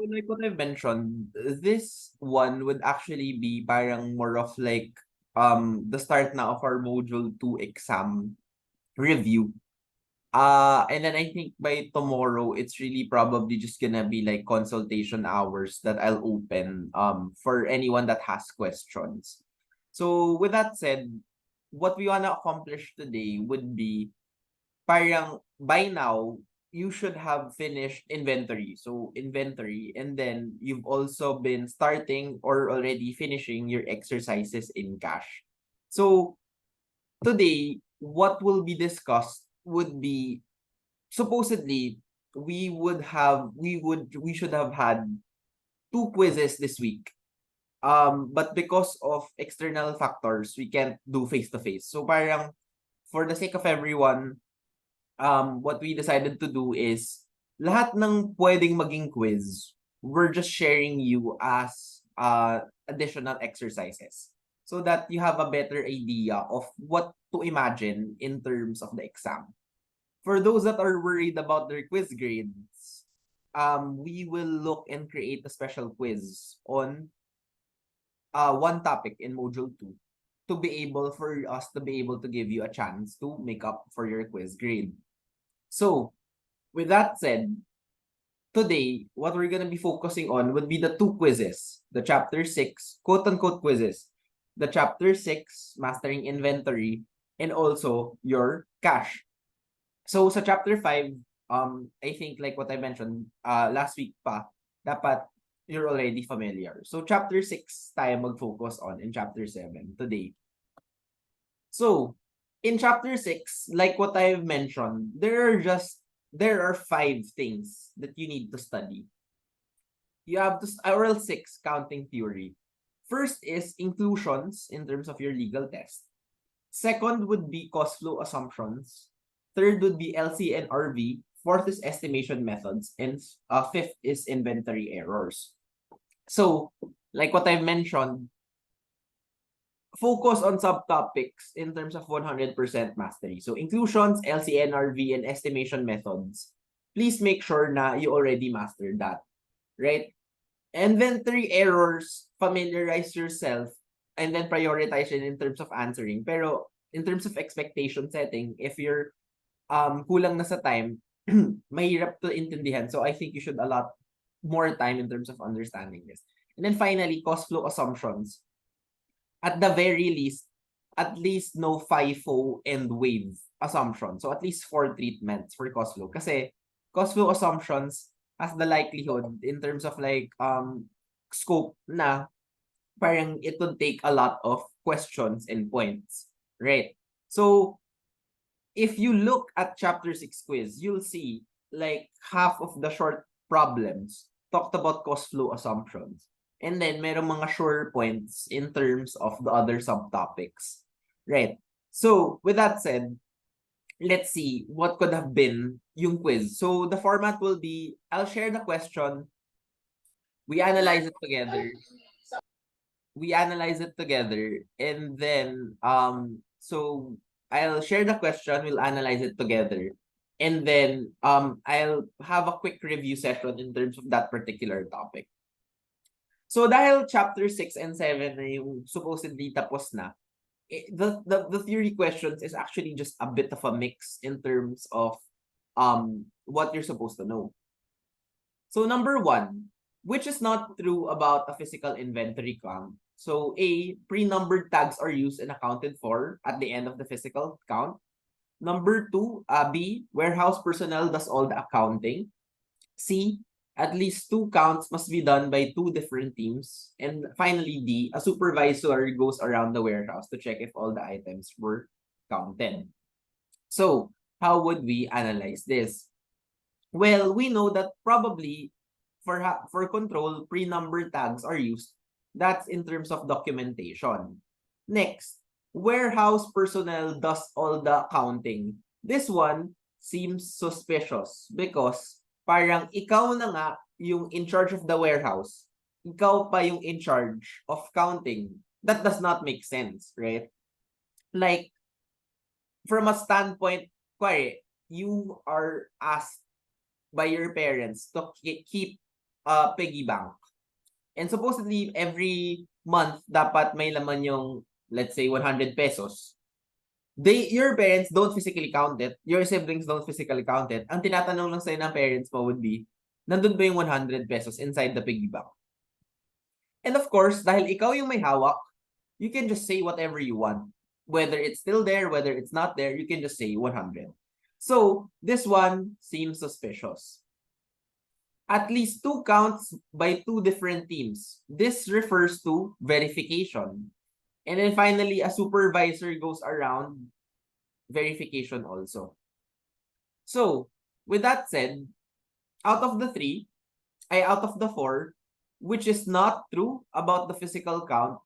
like what I mentioned, this one would actually be parang more of like the start na of our module 2 exam review. And then I think by tomorrow it's really probably just gonna be like consultation hours that I'll open for anyone that has questions. So with that said, what we wanna accomplish today would be parang by now you should have finished inventory. So inventory, and then you've also been starting or already finishing your exercises in cash. So today, what will be discussed would be supposedly we should have had two quizzes this week. But because of external factors, we can't do face to face. So parang for the sake of everyone, what we decided to do is lahat ng pwedeng maging quiz, we're just sharing you as additional exercises so that you have a better idea of what to imagine in terms of the exam. For those that are worried about their quiz grades, we will look and create a special quiz on one topic in module 2 to be able for us to be able to give you a chance to make up for your quiz grade. So, with that said, today, what we're going to be focusing on would be the two quizzes, the chapter 6, quote unquote quizzes, the chapter 6, mastering inventory, and also your cash. So, sa chapter 5, I think like what I mentioned last week pa, dapat you're already familiar. So, chapter 6 tayo mag-focus on in chapter 7 today. So, in chapter 6, like what I've mentioned, there are 5 things that you need to study. You have to oral 6 counting theory. First is inclusions in terms of your legal test. Second would be cost flow assumptions. Third would be LC and RV. Fourth is estimation methods, and fifth is inventory errors. So, like what I've mentioned, focus on subtopics in terms of 100% mastery. So inclusions, LCNRV, and estimation methods. Please make sure na you already mastered that, right? Inventory errors, familiarize yourself, and then prioritize it in terms of answering. Pero in terms of expectation setting, if you're kulang na sa time, mahirap to intindihan. So I think you should allot more time in terms of understanding this. And then finally, cost flow assumptions. At the very least, at least no FIFO and wave assumption. So at least 4 treatments for cost flow. Kasi cost flow assumptions has the likelihood in terms of like scope na parang it would take a lot of questions and points. Right? So if you look at chapter 6 quiz, you'll see like half of the short problems talked about cost flow assumptions. And then merong mga sure points in terms of the other subtopics. Right. So with that said, let's see what could have been yung quiz. So the format will be, I'll share the question, we analyze it together. And then so I'll share the question, we'll analyze it together. And then I'll have a quick review session in terms of that particular topic. So dahil chapter 6 and 7 na yung supposedly tapos na, the theory questions is actually just a bit of a mix in terms of what you're supposed to know. So number 1, which is not true about a physical inventory count. So A, pre-numbered tags are used and accounted for at the end of the physical count. Number 2, B, warehouse personnel does all the accounting. C, at least 2 counts must be done by 2 different teams. And finally, D, a supervisor goes around the warehouse to check if all the items were counted. So, how would we analyze this? Well, we know that probably for control, pre-number tags are used. That's in terms of documentation. Next, warehouse personnel does all the counting. This one seems suspicious because parang ikaw na nga yung in charge of the warehouse. Ikaw pa yung in charge of counting. That does not make sense, right? Like, from a standpoint, you are asked by your parents to keep piggy bank. And supposedly, every month, dapat may laman yung, let's say, 100 pesos. Your parents don't physically count it. Your siblings don't physically count it. Ang tinatanong lang sa'yo ng parents mo would be, nandun ba yung 100 pesos inside the piggy bank? And of course, dahil ikaw yung may hawak, you can just say whatever you want. Whether it's still there, whether it's not there, you can just say 100. So, this one seems suspicious. At least 2 counts by 2 different teams. This refers to verification. And then finally, a supervisor goes around verification also. So, with that said, out of the 4, which is not true about the physical count,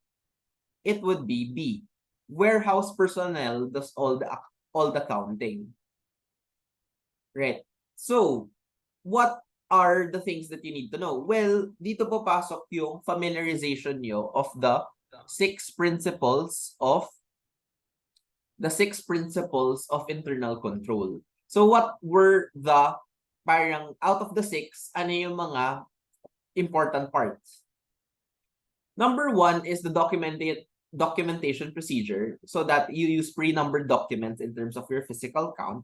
it would be B. Warehouse personnel does all the counting. Right. So, what are the things that you need to know? Well, dito po pasok yung familiarization nyo of the 6 principles of internal control. So what were the parang out of the 6, ano yung mga important parts? Number 1 is the documentation procedure, so that you use pre-numbered documents in terms of your physical count.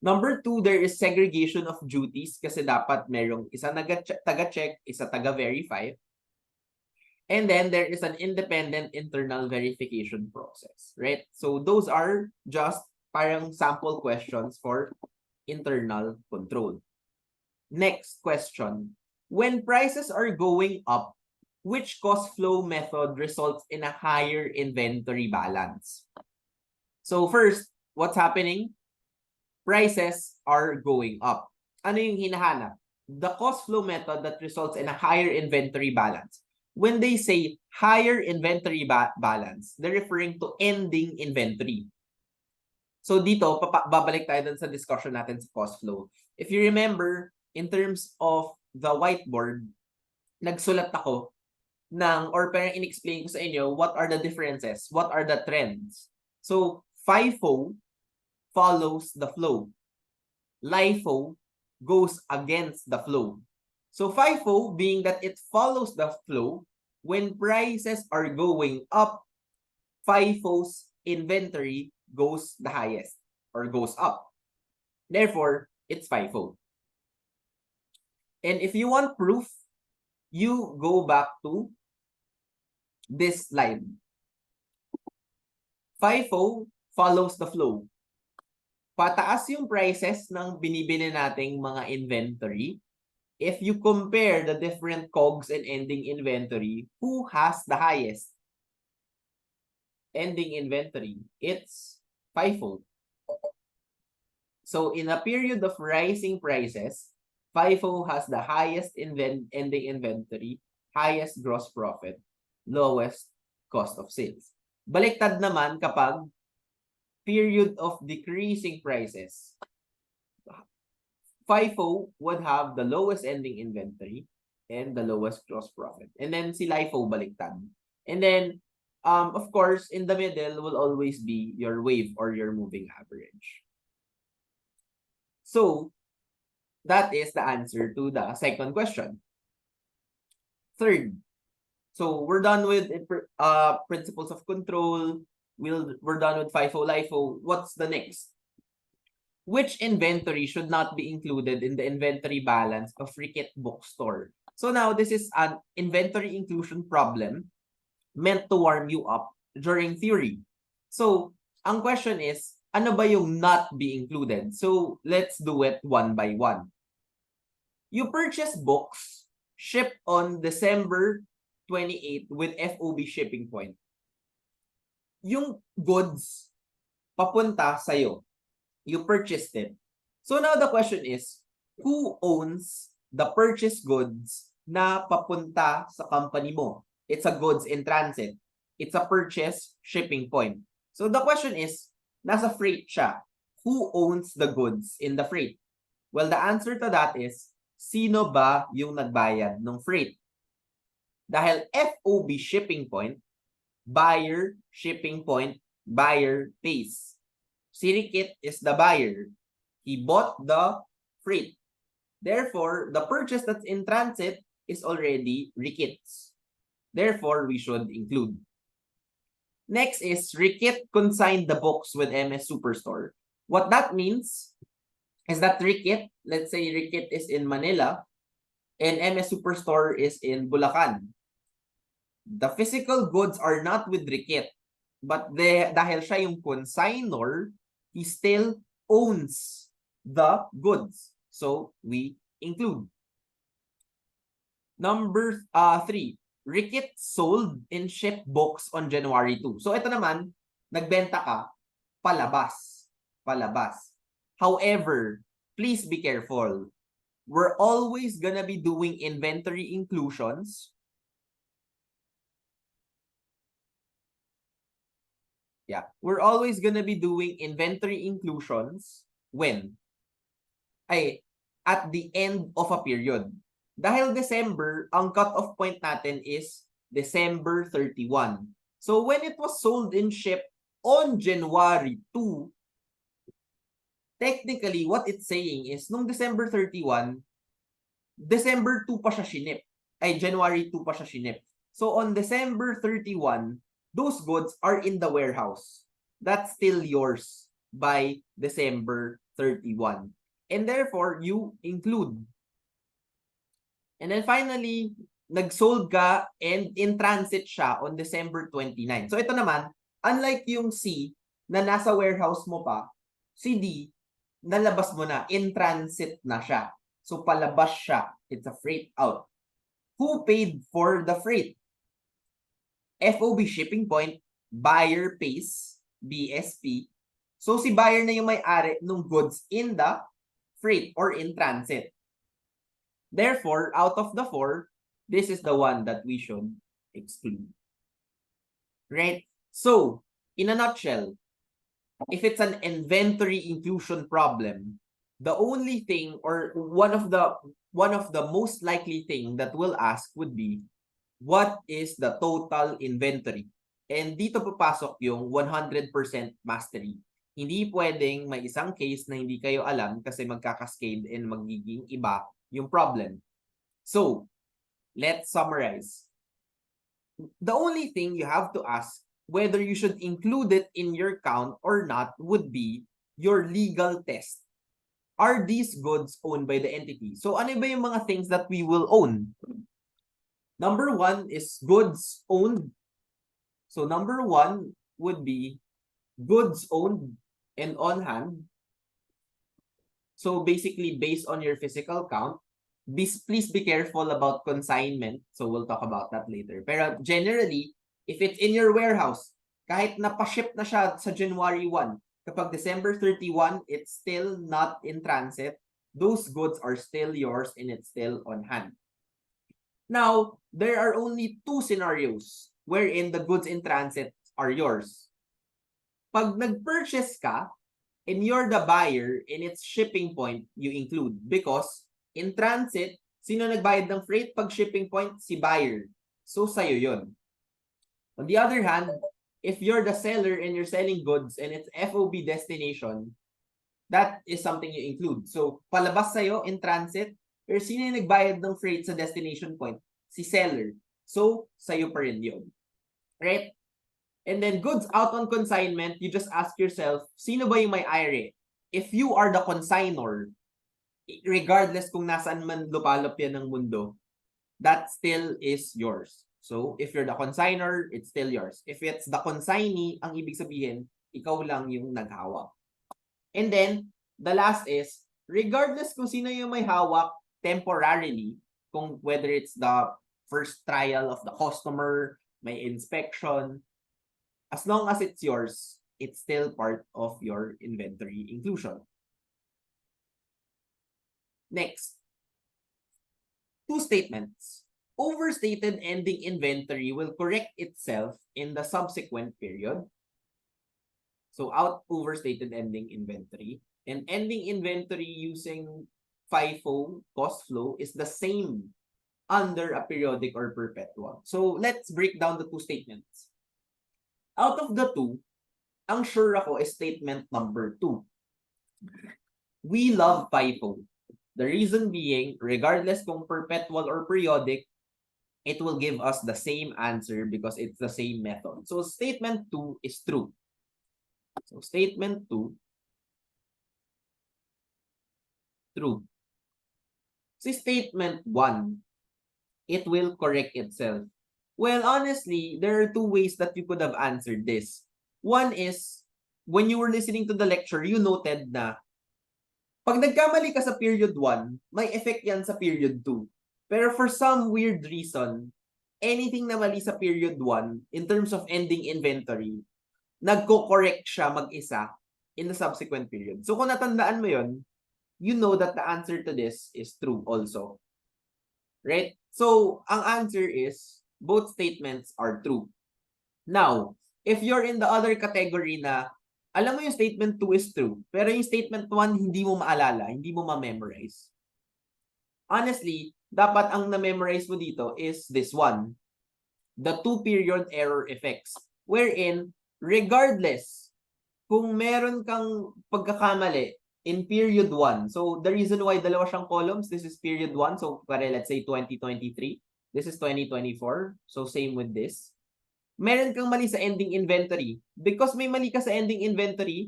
Number 2, there is segregation of duties kasi dapat merong isa taga-check, isa taga-verify. And then there is an independent internal verification process, right? So those are just parang sample questions for internal control. Next question. When prices are going up, which cost flow method results in a higher inventory balance? So first, what's happening? Prices are going up. Ano yung hinahanap? The cost flow method that results in a higher inventory balance. When they say higher inventory balance, they're referring to ending inventory. So dito, babalik tayo dun sa discussion natin sa cost flow. If you remember, in terms of the whiteboard, nagsulat ako or parang in-explain ko sa inyo what are the differences, what are the trends. So, FIFO follows the flow. LIFO goes against the flow. So FIFO, being that it follows the flow, when prices are going up, FIFO's inventory goes the highest or goes up. Therefore, it's FIFO. And if you want proof, you go back to this slide. FIFO follows the flow. Pataas yung prices ng binibili nating mga inventory. If you compare the different COGS and ending inventory, who has the highest ending inventory? It's FIFO. So in a period of rising prices, FIFO has the highest ending inventory, highest gross profit, lowest cost of sales. Baliktad naman kapag period of decreasing prices, FIFO would have the lowest ending inventory and the lowest gross profit. And then si LIFO baliktad. And then, of course, in the middle will always be your wave or your moving average. So, that is the answer to the second question. Third, so we're done with principles of control. We're done with FIFO, LIFO. What's the next? Which inventory should not be included in the inventory balance of Ricket Bookstore? So now this is an inventory inclusion problem meant to warm you up during theory. So ang question is, ano ba yung not be included? So let's do it one by one. You purchase books shipped on December 28 with FOB shipping point. Yung goods papunta sa'yo. You purchased it. So now the question is, who owns the purchased goods na papunta sa company mo? It's a goods in transit. It's a purchase shipping point. So the question is, nasa freight siya. Who owns the goods in the freight? Well, the answer to that is, sino ba yung nagbayad ng freight? Dahil FOB shipping point, buyer, shipping point, buyer pays. Si Ricket is the buyer. He bought the freight. Therefore, the purchase that's in transit is already Ricketts. Therefore, we should include. Next is Rickett consigned the books with MS Superstore. What that means is that Rickett, let's say Rickett is in Manila and MS Superstore is in Bulacan. The physical goods are not with Rickett, but dahil siya yung consignor, he still owns the goods. So, we include. Number 3, Rickett sold and shipped books on January 2. So, ito naman, nagbenta ka, palabas. Palabas. However, please be careful. We're always gonna be doing inventory inclusions. Yeah, we're always gonna be doing inventory inclusions when? At the end of a period. Dahil December, ang cut-off point natin is December 31. So when it was sold and shipped on January 2, technically, what it's saying is, nung December 31, December 2 pa siya shinip. January 2 pa siya shinip. So on December 31, those goods are in the warehouse. That's still yours by December 31. And therefore, you include. And then finally, nag-sold ka and in transit siya on December 29. So ito naman, unlike yung C na nasa warehouse mo pa, si D, nalabas mo na, in transit na siya. So palabas siya. It's a freight out. Who paid for the freight? FOB shipping point, buyer pays, BSP. So si buyer na yung may-ari ng goods in the freight or in transit. Therefore, out of the 4, this is the one that we should exclude. Right? So, in a nutshell, if it's an inventory inclusion problem, the only thing or one of the most likely thing that we'll ask would be, what is the total inventory? And dito papasok yung 100% mastery. Hindi pwedeng may isang case na hindi kayo alam kasi magkakascade and magiging iba yung problem. So, let's summarize. The only thing you have to ask whether you should include it in your count or not would be your legal test. Are these goods owned by the entity? So, ano ba yung mga things that we will own? Number 1 is goods owned. So, number 1 would be goods owned and on hand. So, basically, based on your physical count, please be careful about consignment. So, we'll talk about that later. Pero generally, if it's in your warehouse, kahit napaship na siya sa January 1, kapag December 31, it's still not in transit, those goods are still yours and it's still on hand. Now, there are only 2 scenarios wherein the goods in transit are yours. Pag nag-purchase ka, and you're the buyer, and its shipping point, you include. Because, in transit, sino nagbayad ng freight? Pag shipping point, si buyer. So, sa'yo yun. On the other hand, if you're the seller and you're selling goods and it's FOB destination, that is something you include. So, palabas sa'yo in transit, pero sino yung nagbayad ng freight sa destination point? Si seller. So, sa'yo pa rin yun. Right? And then goods out on consignment, you just ask yourself, sino ba yung may-ari? If you are the consignor, regardless kung nasaan man lupalop yan ng mundo, that still is yours. So, if you're the consignor, it's still yours. If it's the consignee, ang ibig sabihin, ikaw lang yung naghawak. And then, the last is, regardless kung sino yung may hawak temporarily, kung whether it's the first trial of the customer, may inspection, as long as it's yours, it's still part of your inventory inclusion. Next, 2 statements. Overstated ending inventory will correct itself in the subsequent period. So, overstated ending inventory. And ending inventory using FIFO, cost flow, is the same under a periodic or perpetual. So, let's break down the 2 statements. Out of the 2, ang sure ako is statement number 2. We love FIFO. The reason being, regardless kung perpetual or periodic, it will give us the same answer because it's the same method. So statement 2 is true. So statement 2, true. Si statement 1, it will correct itself. Well, honestly, there are two ways that you could have answered this. One is, when you were listening to the lecture, you noted na pag nagkamali ka sa period 1, may effect yan sa period 2. Pero for some weird reason, anything na mali sa period 1 in terms of ending inventory, nagko-correct siya mag-isa in the subsequent period. So kung natandaan mo yon, you know that the answer to this is true also. Right? So ang answer is both statements are true. Now, if you're in the other category na alam mo yung statement 2 is true, pero yung statement 1 hindi mo maalala, hindi mo ma-memorize. Honestly, dapat ang na-memorize mo dito is this one, the two-period error effects, wherein regardless kung meron kang pagkakamali in period 1, so the reason why dalawa siyang columns, this is period 1, so pare let's say 2023, this is 2024, so same with this. Meron kang mali sa ending inventory. Because may mali ka sa ending inventory,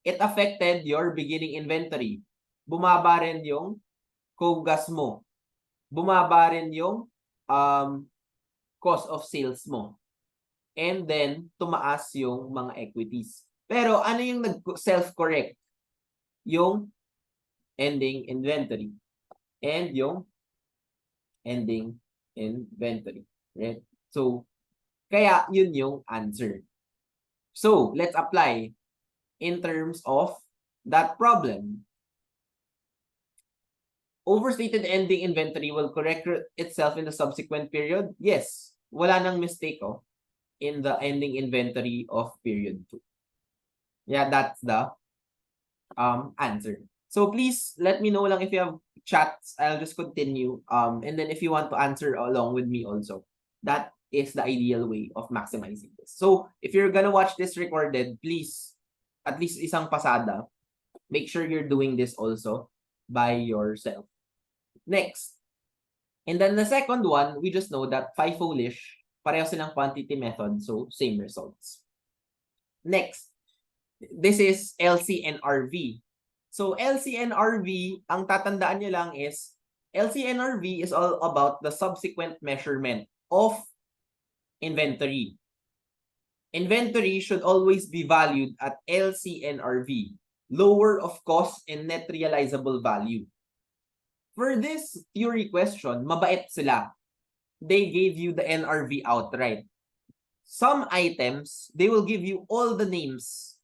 it affected your beginning inventory. Bumaba rin yung COGS mo. Bumaba rin yung cost of sales mo. And then, tumaas yung mga equities. Pero ano yung nag-self-correct? Yung ending inventory. And yung ending inventory. Right? So, kaya yun yung answer. So, let's apply in terms of that problem. Overstated ending inventory will correct itself in the subsequent period? Yes. Wala nang mistake in the ending inventory of period 2. Yeah, that's the answer. So please let me know lang if you have chats. I'll just continue. And then if you want to answer along with me also, that is the ideal way of maximizing this. So if you're gonna watch this recorded, please, at least isang pasada, make sure you're doing this also by yourself. Next. And then the second one, we just know that FIFO-ish, pareho silang quantity method, so same results. Next, this is LCNRV. So LCNRV, ang tatandaan nyo lang is, LCNRV is all about the subsequent measurement of inventory. Inventory should always be valued at LCNRV, lower of cost and net realizable value. For this theory question, mabait sila. They gave you the NRV outright. Some items, they will give you all the names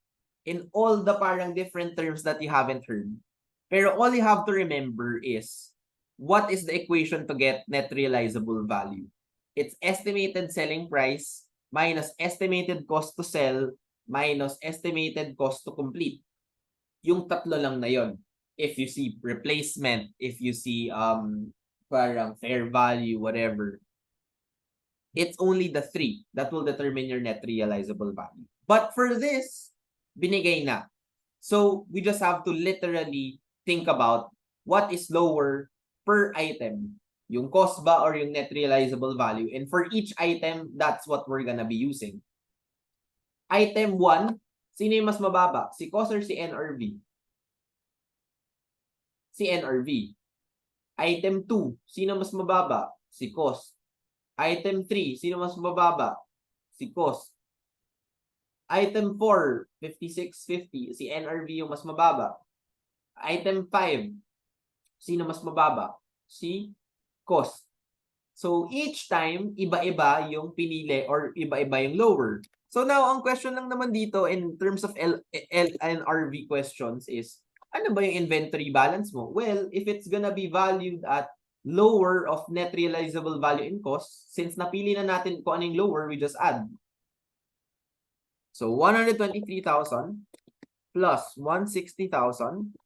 in all the parang different terms that you haven't heard. Pero all you have to remember is, what is the equation to get net realizable value? It's estimated selling price minus estimated cost to sell minus estimated cost to complete. Yung tatlo lang na yon. If you see replacement, if you see parang fair value, whatever, it's only the three that will determine your net realizable value. But for this, binigay na. So we just have to literally think about what is lower per item. Yung cost ba or yung net realizable value? And for each item, that's what we're gonna be using. Item 1, sino yung mas mababa? Si cost or si NRV? Si NRV. Item 2, sino mas mababa? Si cost. Item 3, sino mas mababa? Si cost. Item 4, 5650, si NRV yung mas mababa. Item 5, sino mas mababa? Si cost. So each time, iba-iba yung pinili or iba-iba yung lower. So now, ang question lang naman dito in terms of LNRV questions is, ano ba yung inventory balance mo? Well, if it's gonna be valued at lower of net realizable value in cost, since napili na natin kung anong lower, we just add. So 123,000 plus 160,000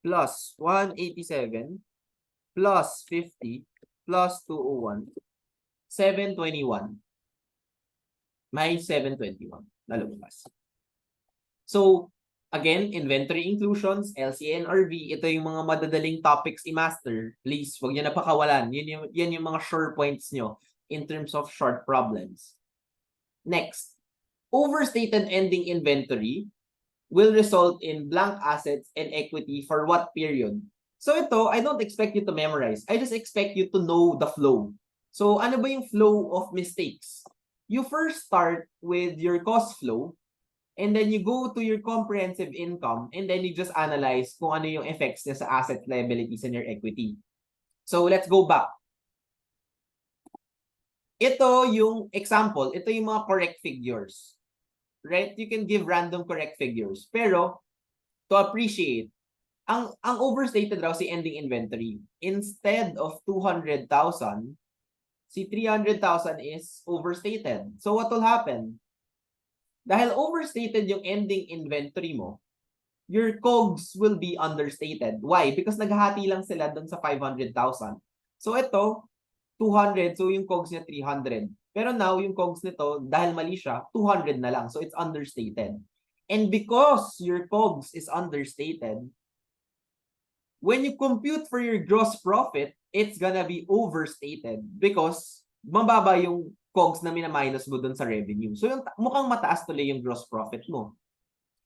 plus 187 plus 50 plus 201, 721. May 721 na lumabas. So Again, inventory inclusions, LCNRV, ito yung mga madadaling topics i-master. Please, huwag niyo na pakawalan. Yan yung mga sure points nyo in terms of short problems. Next, overstated ending inventory will result in blank assets and equity for what period? So ito, I don't expect you to memorize. I just expect you to know the flow. So ano ba yung flow of mistakes? You first start with your cost flow, and then you go to your comprehensive income, and then you just analyze kung ano yung effects niya sa asset, liabilities, and your equity. So let's go back. Ito yung example. Ito yung mga correct figures. Right? You can give random correct figures. Pero, to appreciate, ang overstated raw si ending inventory. Instead of 200,000, si 300,000 is overstated. So what will happen? Dahil overstated yung ending inventory mo, your COGS will be understated. Why? Because naghahati lang sila doon sa 500,000. So ito, 200, so yung COGS niya 300. Pero now, yung COGS nito, dahil mali siya, 200 na lang. So it's understated. And because your COGS is understated, when you compute for your gross profit, it's gonna be overstated because mababa yung COGS na mina-minus mo dun sa revenue. So yung mukhang mataas tuloy yung gross profit mo.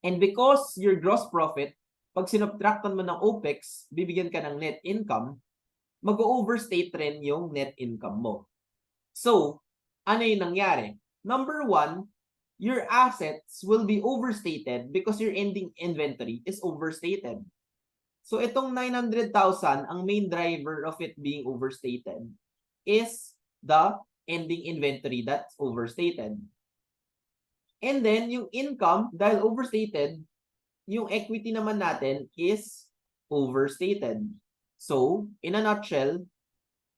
And because your gross profit, pag sinubtractan mo ng OPEX, bibigyan ka ng net income, mag-overstate rin yung net income mo. So, ano yung nangyari? Number one, your assets will be overstated because your ending inventory is overstated. So itong 900,000, ang main driver of it being overstated is the ending inventory that's overstated. And then yung income, dahil overstated, yung equity naman natin is overstated. So, in a nutshell,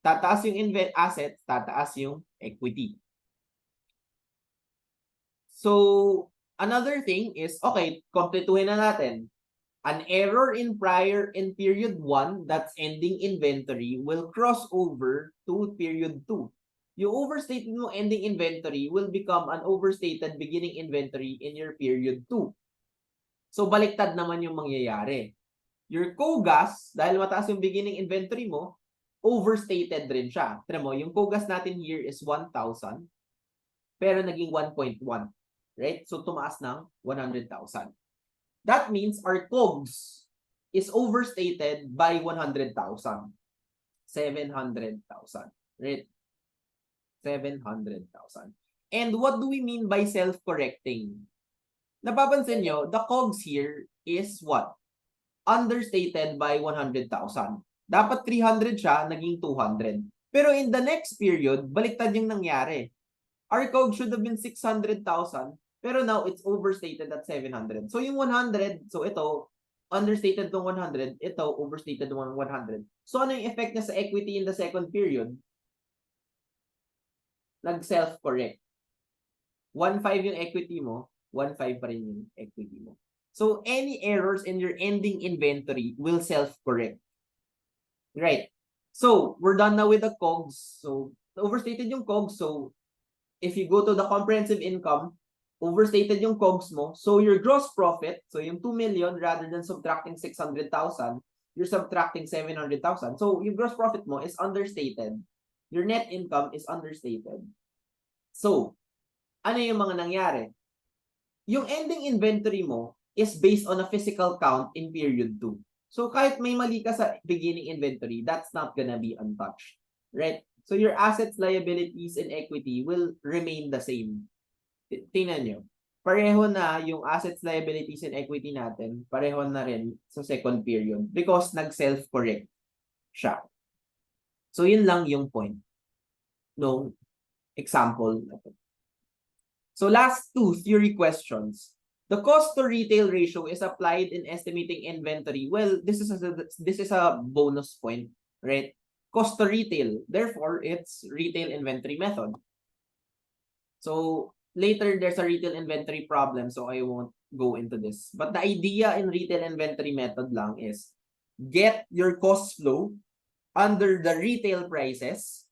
tataas yung assets, tataas yung equity. So, another thing is, okay, kompletuhin na natin. An error in period 1 that's ending inventory will cross over to period 2. Yung overstated mo ending inventory will become an overstated beginning inventory in your period 2. So baliktad naman yung mangyayari. Your COGAS, dahil mataas yung beginning inventory mo, overstated rin siya. Tignan mo, yung COGAS natin here is 1,000, pero naging 1.1. Right? So tumaas ng 100,000. That means our COGS is overstated by 100,000. 700,000. Right? 700,000. And what do we mean by self-correcting? Napapansin nyo, the COGS here is what? Understated by 100,000. Dapat 300 siya, naging 200. Pero in the next period, baliktad yung nangyari. Our COGS should have been 600,000. Pero now, it's overstated at 700. So, yung 100, so ito, understated tong 100, ito, overstated tong 100. So, ano yung effect niya sa equity in the second period? Nag-self-correct. 1.5 yung equity mo, 1.5 pa rin yung equity mo. So, any errors in your ending inventory will self-correct. Right. So, we're done now with the COGS. So, overstated yung COGS. So, if you go to the comprehensive income, overstated yung COGS mo. So your gross profit, so yung 2 million, rather than subtracting 600,000, you're subtracting 700,000. So yung gross profit mo is understated. Your net income is understated. So, ano yung mga nangyari? Yung ending inventory mo is based on a physical count in period 2. So kahit may mali ka sa beginning inventory, that's not gonna be untouched. Right? So your assets, liabilities, and equity will remain the same. Tingnan nyo, pareho na yung assets, liabilities, and equity natin, pareho na rin sa second period because nag-self-correct siya. So, yun lang yung point ng example na to. So, last two theory questions. The cost to retail ratio is applied in estimating inventory. Well, this is a bonus point, right? Cost to retail. Therefore, it's retail inventory method. So, later, there's a retail inventory problem, so I won't go into this. But the idea in retail inventory method lang is get your cost flow under the retail prices,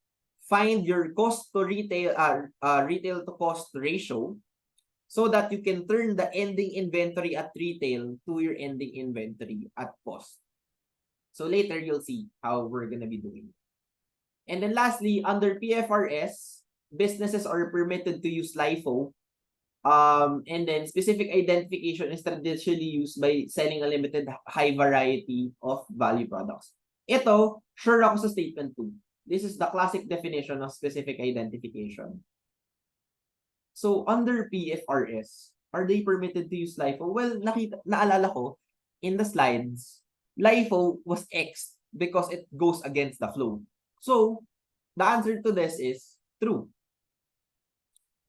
find your cost to retail to cost ratio. so that you can turn the ending inventory at retail to your ending inventory at cost. So later, you'll see how we're going to be doing. And then lastly, under PFRS, businesses are permitted to use LIFO. And then specific identification is traditionally used by selling a limited high variety of value products. Ito, sure ako sa statement 2. This is the classic definition of specific identification. So under PFRS, are they permitted to use LIFO? Well, naalala ko in the slides, LIFO was X because it goes against the flow. So the answer to this is true.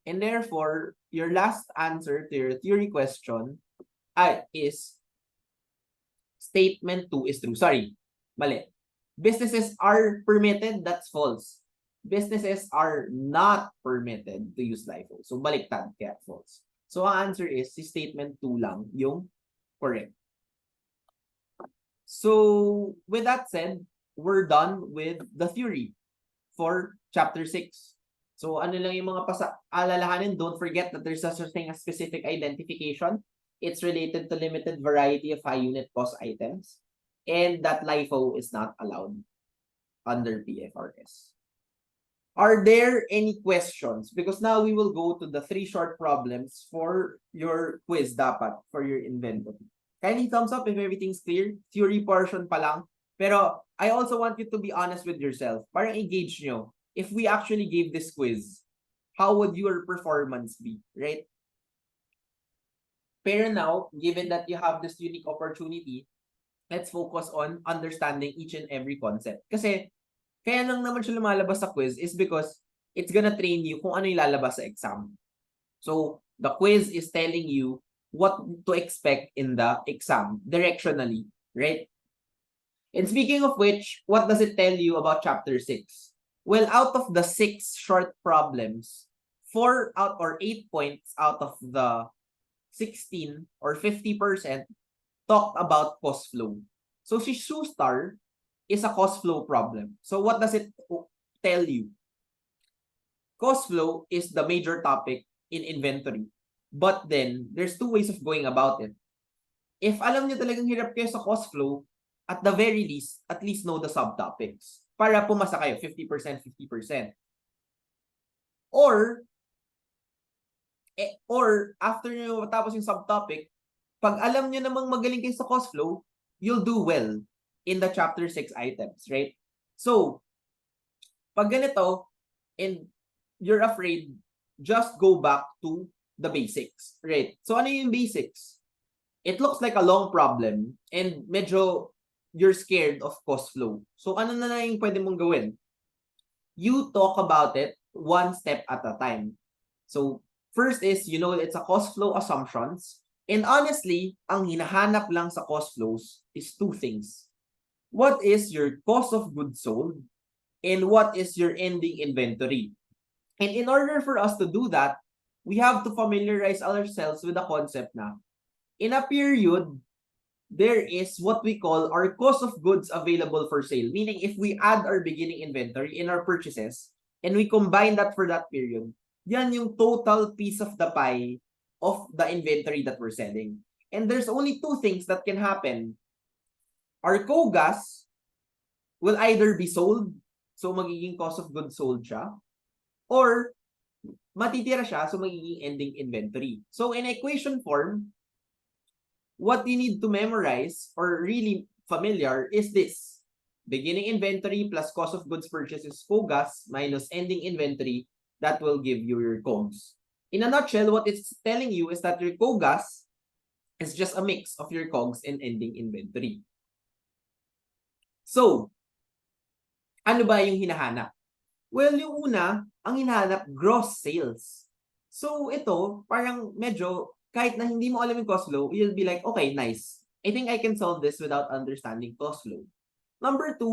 And therefore, your last answer to your theory question is statement 2 is true. Sorry, mali. Businesses are permitted, that's false. Businesses are not permitted to use LIFO. So baliktad, kaya false. So ang answer is si statement 2 lang yung correct. So with that said, we're done with the theory for chapter 6. So ano lang yung mga alalahanin, don't forget that there's such a thing as specific identification. It's related to limited variety of high unit cost items. And that LIFO is not allowed under PFRS. Are there any questions? Because now we will go to the 3 short problems for your quiz dapat, for your inventory. Kindly thumbs up if everything's clear. Theory portion pa lang. Pero I also want you to be honest with yourself. Parang engage nyo. If we actually gave this quiz, how would your performance be, right? Pero now, given that you have this unique opportunity, let's focus on understanding each and every concept. Kasi, kaya lang naman siya lumalabas sa quiz is because it's gonna train you kung ano yung lalabas sa exam. So, the quiz is telling you what to expect in the exam, directionally, right? And speaking of which, what does it tell you about chapter 6? Well, out of the 6 short problems, 4 out or 8 points out of the 16 or 50% talked about cost flow. So si Shoestar is a cost flow problem. So what does it tell you? Cost flow is the major topic in inventory. But then, there's 2 ways of going about it. If alam niyo talagang hirap kayo sa cost flow, at the very least, at least know the subtopics. Para pumasa kayo, 50%, 50%. Or after nyo matapos yung subtopic, pag alam nyo namang magaling kayo sa cost flow, you'll do well in the chapter 6 items, right? So, pag ganito, and you're afraid, just go back to the basics, right? So, ano yung basics? It looks like a long problem, and medyo you're scared of cost flow. So, ano na lang yung pwede mong gawin? You talk about it one step at a time. So, first is, you know, it's a cost flow assumptions. And honestly, ang hinahanap lang sa cost flows is 2 things. What is your cost of goods sold? And what is your ending inventory? And in order for us to do that, we have to familiarize ourselves with the concept na in a period, there is what we call our cost of goods available for sale. Meaning, if we add our beginning inventory in our purchases, and we combine that for that period, yan yung total piece of the pie of the inventory that we're selling. And there's only 2 things that can happen. Our COGAS will either be sold, so magiging cost of goods sold siya, or matitira siya, so magiging ending inventory. So in equation form, what you need to memorize or really familiar is this. Beginning inventory plus cost of goods purchased is COGAS minus ending inventory. That will give you your COGS. In a nutshell, what it's telling you is that your COGAS is just a mix of your COGS and ending inventory. So, ano ba yung hinahanap? Well, yung una, ang hinahanap, gross sales. So, ito, parang medyo, kahit na hindi mo alam yung cost flow, you'll be like, okay, nice. I think I can solve this without understanding cost flow. Number 2,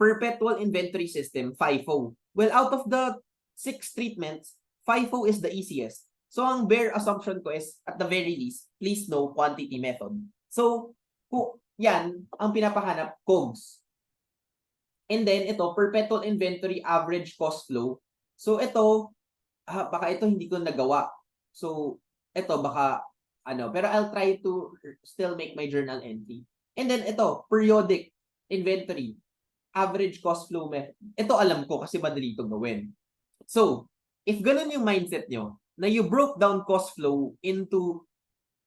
perpetual inventory system, FIFO. Well, out of the 6 treatments, FIFO is the easiest. So, ang bare assumption ko is, at the very least, please know quantity method. So, yan, ang pinapahanap, COGS. And then, ito, perpetual inventory average cost flow. So, ito, baka ito hindi ko nagawa. So, ito baka pero I'll try to still make my journal entry. And then ito, periodic inventory, average cost flow method. Ito alam ko kasi madali itong gawin. So, if ganun yung mindset nyo, na you broke down cost flow into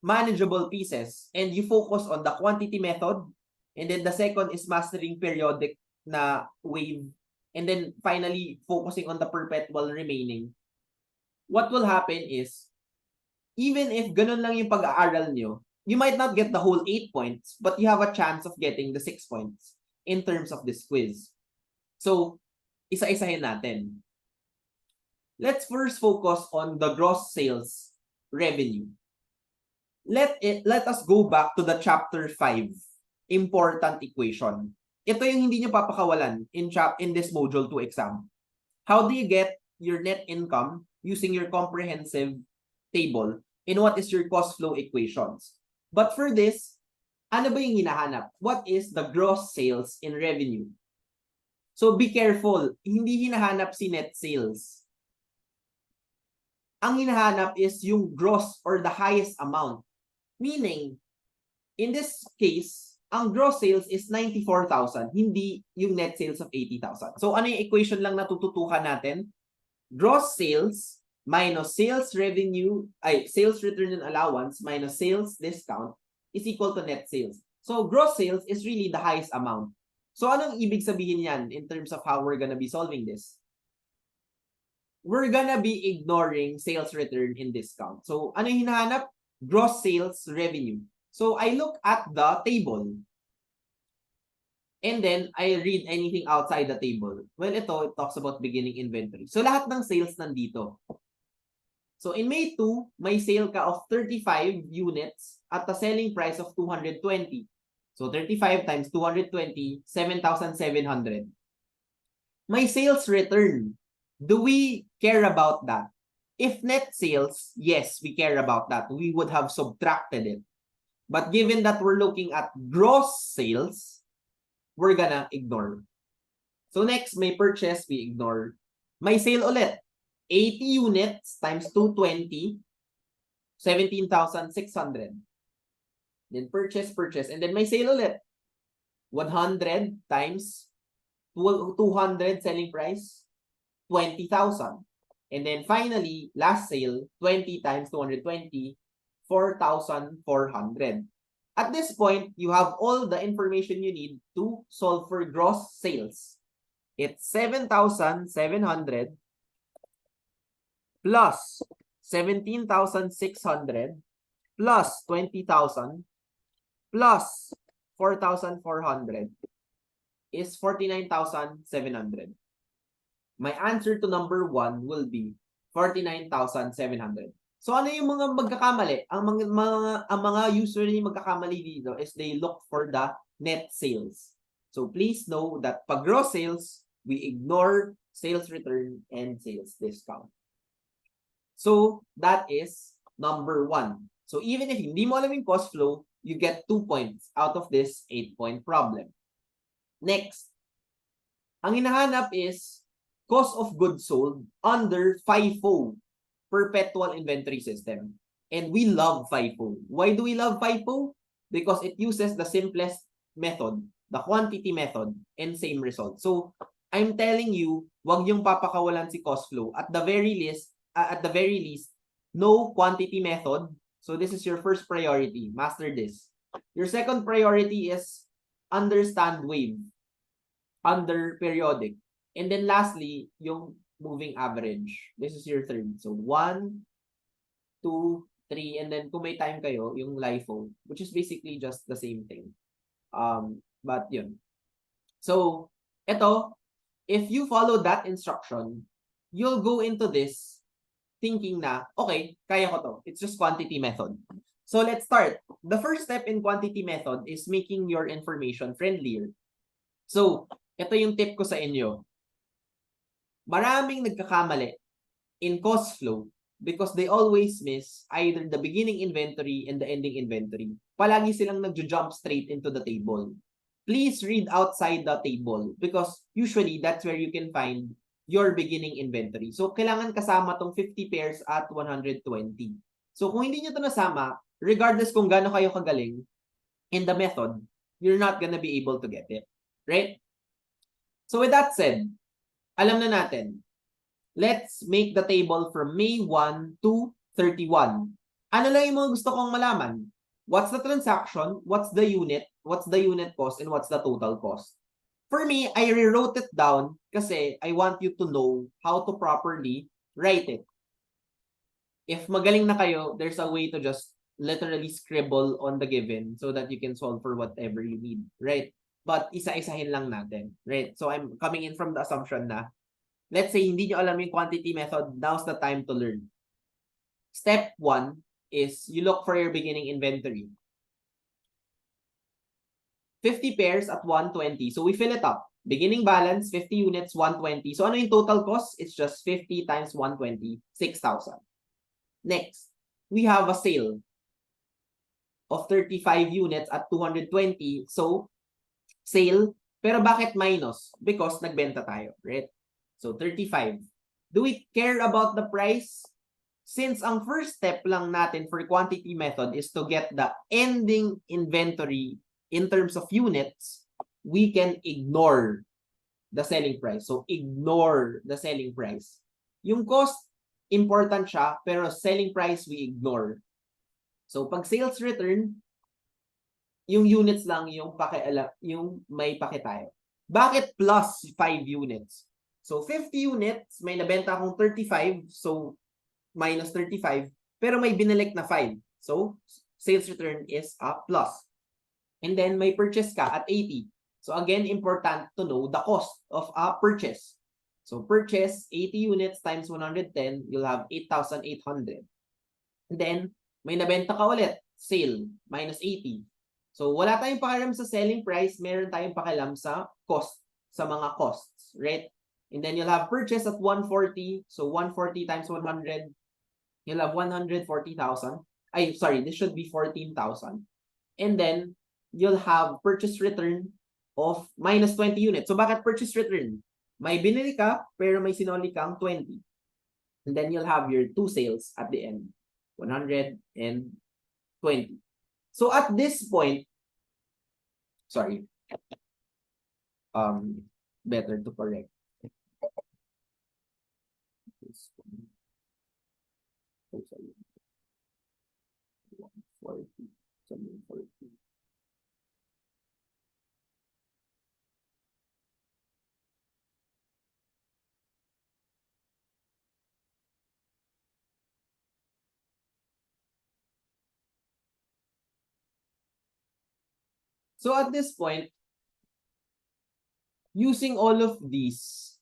manageable pieces and you focus on the quantity method, and then the second is mastering periodic na wave, and then finally focusing on the perpetual remaining, what will happen is, even if ganun lang yung pag-aaral nyo, you might not get the whole 8 points, but you have a chance of getting the 6 points in terms of this quiz. So, isa-isahin natin. Let's first focus on the gross sales revenue. Let us go back to the chapter 5, important equation. Ito yung hindi nyo papakawalan in this module 2 exam. How do you get your net income using your comprehensive table in what is your cost flow equations? But for this, ano ba yung hinahanap? What is the gross sales in revenue? So be careful, hindi hinahanap si net sales. Ang hinahanap is yung gross or the highest amount. Meaning, in this case, ang gross sales is 94,000, hindi yung net sales of 80,000. So ano yung equation lang natututukan natin? Gross sales minus sales revenue, sales return and allowance minus sales discount is equal to net sales. So gross sales is really the highest amount. So anong ibig sabihin yan in terms of how we're gonna be solving this? We're gonna be ignoring sales return and discount. So ano yung hinahanap? Gross sales revenue. So I look at the table and then I read anything outside the table. Well, it talks about beginning inventory. So lahat ng sales nandito. So in May 2, may sale ka of 35 units at a selling price of 220. So 35 times 220, 7,700. May sales return. Do we care about that? If net sales, yes, we care about that. We would have subtracted it. But given that we're looking at gross sales, we're gonna ignore. So next, may purchase, we ignore. May sale ulit. 80 units times 220, 17,600. Then purchase, and then may sale ulit. 100 times 200 selling price, 20,000. And then finally, last sale, 20 times 220, 4,400. At this point, you have all the information you need to solve for gross sales. It's 7,700 plus 17,600 plus 20,000 plus 4,400 is 49,700. My answer to number 1 will be 49,700. So ano yung mga magkakamali? Ang mga usually magkakamali dito is they look for the net sales. So please know that pag gross sales, we ignore sales return and sales discount. So that is number 1. So even if hindi mo alam yung cost flow, you get 2 points out of this 8-point problem. Next, ang hinahanap is cost of goods sold under FIFO, perpetual inventory system. And we love FIFO. Why do we love FIFO? Because it uses the simplest method, the quantity method, and same result. So I'm telling you, wag yung papakawalan si cost flow. At the very least, no quantity method. So this is your first priority. Master this. Your second priority is understand wave under periodic. And then lastly, yung moving average. This is your third. So 1, 2, 3, and then kung may time kayo, yung LIFO, which is basically just the same thing. But yun. So, ito, if you follow that instruction, you'll go into this thinking na, okay, kaya ko to. It's just quantity method. So let's start. The first step in quantity method is making your information friendlier. So, ito yung tip ko sa inyo. Maraming nagkakamali in cost flow because they always miss either the beginning inventory and the ending inventory. Palagi silang nagjo-jump straight into the table. Please read outside the table because usually that's where you can find your beginning inventory. So, kailangan kasama tong 50 pairs at 120. So kung hindi nyo ito nasama, regardless kung gaano kayo kagaling in the method, you're not gonna be able to get it. Right? So with that said, alam na natin. Let's make the table from May 1 to 31. Ano lang yung mga gusto kong malaman? What's the transaction? What's the unit? What's the unit cost? And what's the total cost? For me, I rewrote it down kasi I want you to know how to properly write it. If magaling na kayo, there's a way to just literally scribble on the given so that you can solve for whatever you need, right? But isa-isahin lang natin, right? So I'm coming in from the assumption na, let's say hindi nyo alam yung quantity method, now's the time to learn. Step 1 is you look for your beginning inventory. 50 pairs at 120. So we fill it up. Beginning balance, 50 units, 120. So ano yung total cost? It's just 50 times 120, 6,000. Next, we have a sale of 35 units at 220. So, sale. Pero bakit minus? Because nagbenta tayo, right? So, 35. Do we care about the price? Since ang first step lang natin for quantity method is to get the ending inventory in terms of units, we can ignore the selling price. So, ignore the selling price. Yung cost, important siya, pero selling price, we ignore. So, pag sales return, yung units lang yung yung may pake tayo. Bakit plus 5 units? So, 50 units, may nabenta akong 35, so minus 35, pero may binalik na 5. So, sales return is a plus. And then, may purchase ka at 80. So, again, important to know the cost of a purchase. So, purchase 80 units times 110, you'll have 8,800. And then, may nabenta ka ulit, sale, minus 80. So, wala tayong pakialam sa selling price, meron tayong pakialam sa cost, sa mga costs, right? And then, you'll have purchase at 140. So, 140 times 100, you'll have 140,000. Ay, sorry, this should be 14,000. And then, you'll have purchase return of minus 20 units. So, bakit purchase return? May binili ka, pero may sinoli kang 20. And then, you'll have your two sales at the end. 120. So, at this point, sorry, better to correct. This one. Oh, sorry. 140, 740. So at this point, using all of these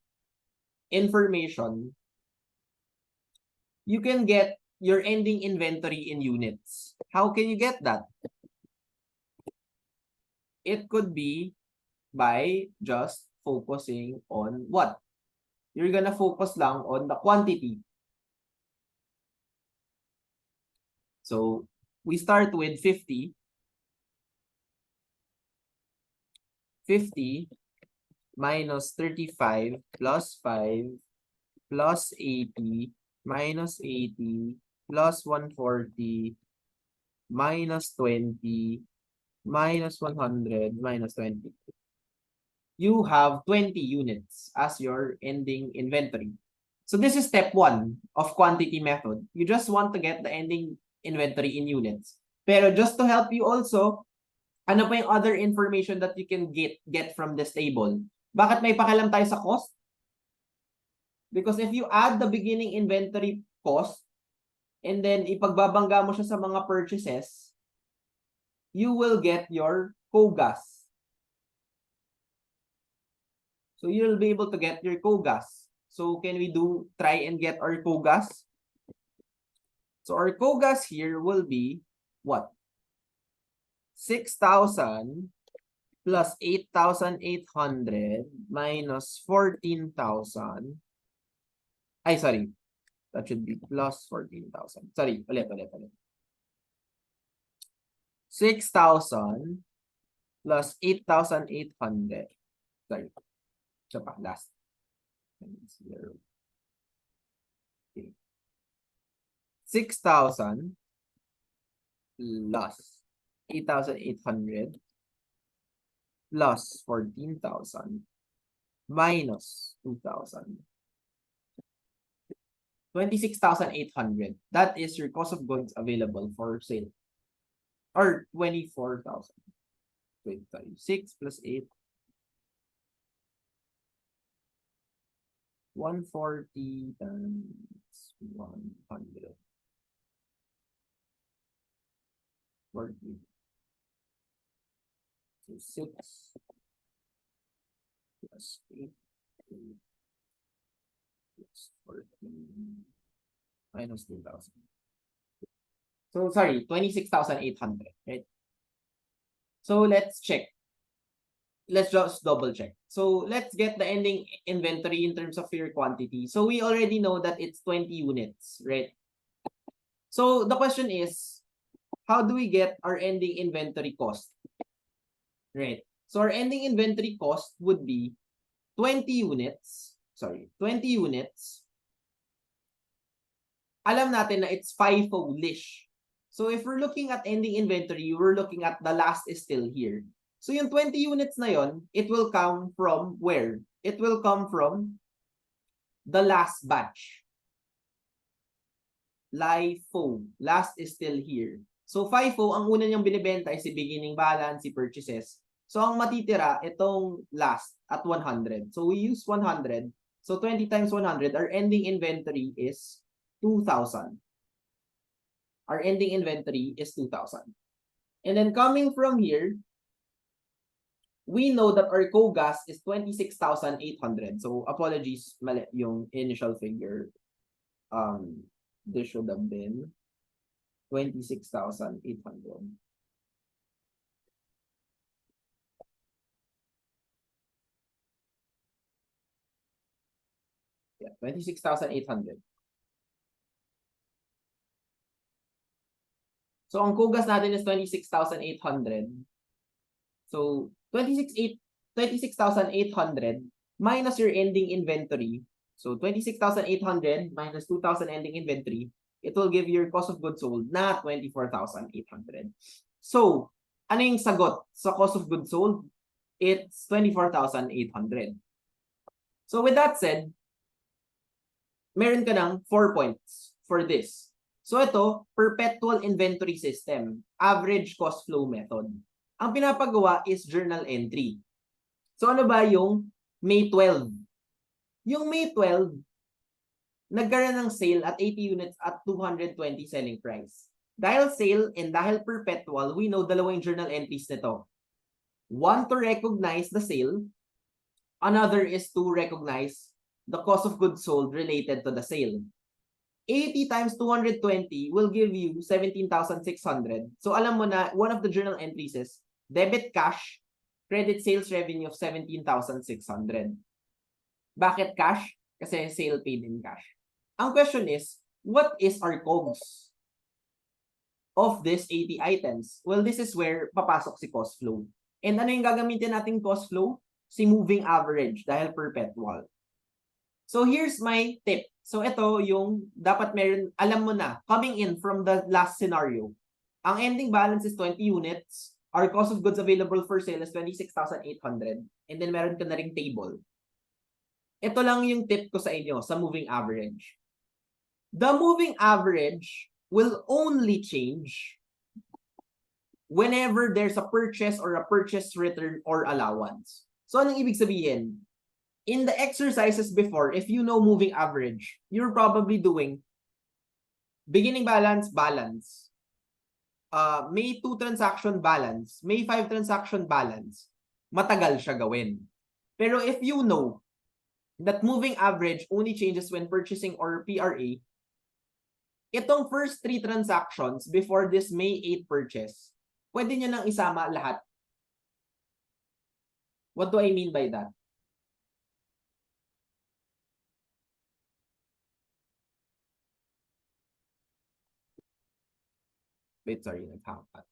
information, you can get your ending inventory in units. How can you get that? It could be by just focusing on what? You're gonna focus lang on the quantity. So we start with 50. 50 minus 35 plus 5 plus 80 minus 80 plus 140 minus 20 minus 100 minus 20. You have 20 units as your ending inventory. So this is step 1 of quantity method. You just want to get the ending inventory in units. Pero just to help you also, ano pa yung other information that you can get from this table? Bakit may pakialam tayo sa cost? Because if you add the beginning inventory cost, and then ipagbabangga mo siya sa mga purchases, you will get your COGAS. So you'll be able to get your COGAS. So can we try and get our COGAS? So our COGAS here will be what? 6,000 plus 8,800 minus 14,000. Ay, sorry. That should be plus 14,000. Sorry, ulit. 6,000 plus 8,800. Sorry. Ito pa, last. 0. Okay. 6,000 plus 8,800 plus 14,000 minus 2,000. 26,800. That is your cost of goods available for sale. Or 24,000. 6 plus 8. 140 times 100. 40. So 6 plus 8 plus 14 minus 2,000. So sorry, 26,800, right? So let's check. Let's just double check. So let's get the ending inventory in terms of your quantity. So we already know that it's 20 units, right? So the question is, how do we get our ending inventory cost? Right. So our ending inventory cost would be 20 units. Sorry, 20 units. Alam natin na it's FIFO-ish. So if we're looking at ending inventory, we're looking at the last is still here. So yung 20 units na yon, it will come from where? It will come from the last batch. LIFO. Last is still here. So FIFO, ang una niyang binibenta ay si beginning balance, si purchases. So ang matitira, itong last at 100. So we use 100. So 20 times 100, our ending inventory is 2,000. Our ending inventory is 2,000. And then coming from here, we know that our COGAS is 26,800. So apologies, mali yung initial figure. This should have been 26,800. Yeah, 26,800. So ang COGAS natin is 26,800. So 26,800 minus your ending inventory. So 26,800 minus 2,000 ending inventory, it will give your cost of goods sold na 24,800. So, ano yung sagot sa cost of goods sold? It's 24,800. So with that said, meron ka ng 4 points for this. So ito, perpetual inventory system, average cost flow method. Ang pinapagawa is journal entry. So ano ba yung May 12? Yung May 12, nagkaroon ng sale at 80 units at 220 selling price. Dahil sale and dahil perpetual, we know dalawang journal entries nito. One to recognize the sale, another is to recognize the cost of goods sold related to the sale. 80 times 220 will give you 17,600. So alam mo na one of the journal entries is debit cash, credit sales revenue of 17,600. Bakit cash? Kasi sale paid in cash. Ang question is, what is our COGS of these 80 items? Well, this is where papasok si cost flow. And ano yung gagamitin nating cost flow? Si moving average dahil perpetual. So here's my tip. So ito yung dapat meron, alam mo na, coming in from the last scenario. Ang ending balance is 20 units. Our cost of goods available for sale is 26,800. And then meron ka na ring table. Ito lang yung tip ko sa inyo sa moving average. The moving average will only change whenever there's a purchase or a purchase return or allowance. So anong ibig sabihin? In the exercises before, if you know moving average, you're probably doing beginning balance, balance. May 2 transaction balance, may 5 transaction balance. Matagal siya gawin. Pero if you know that moving average only changes when purchasing or PRA, itong first 3 transactions before this May 8 purchase, pwede nyo nang isama lahat. What do I mean by that? Wait, sorry, nag-hang out.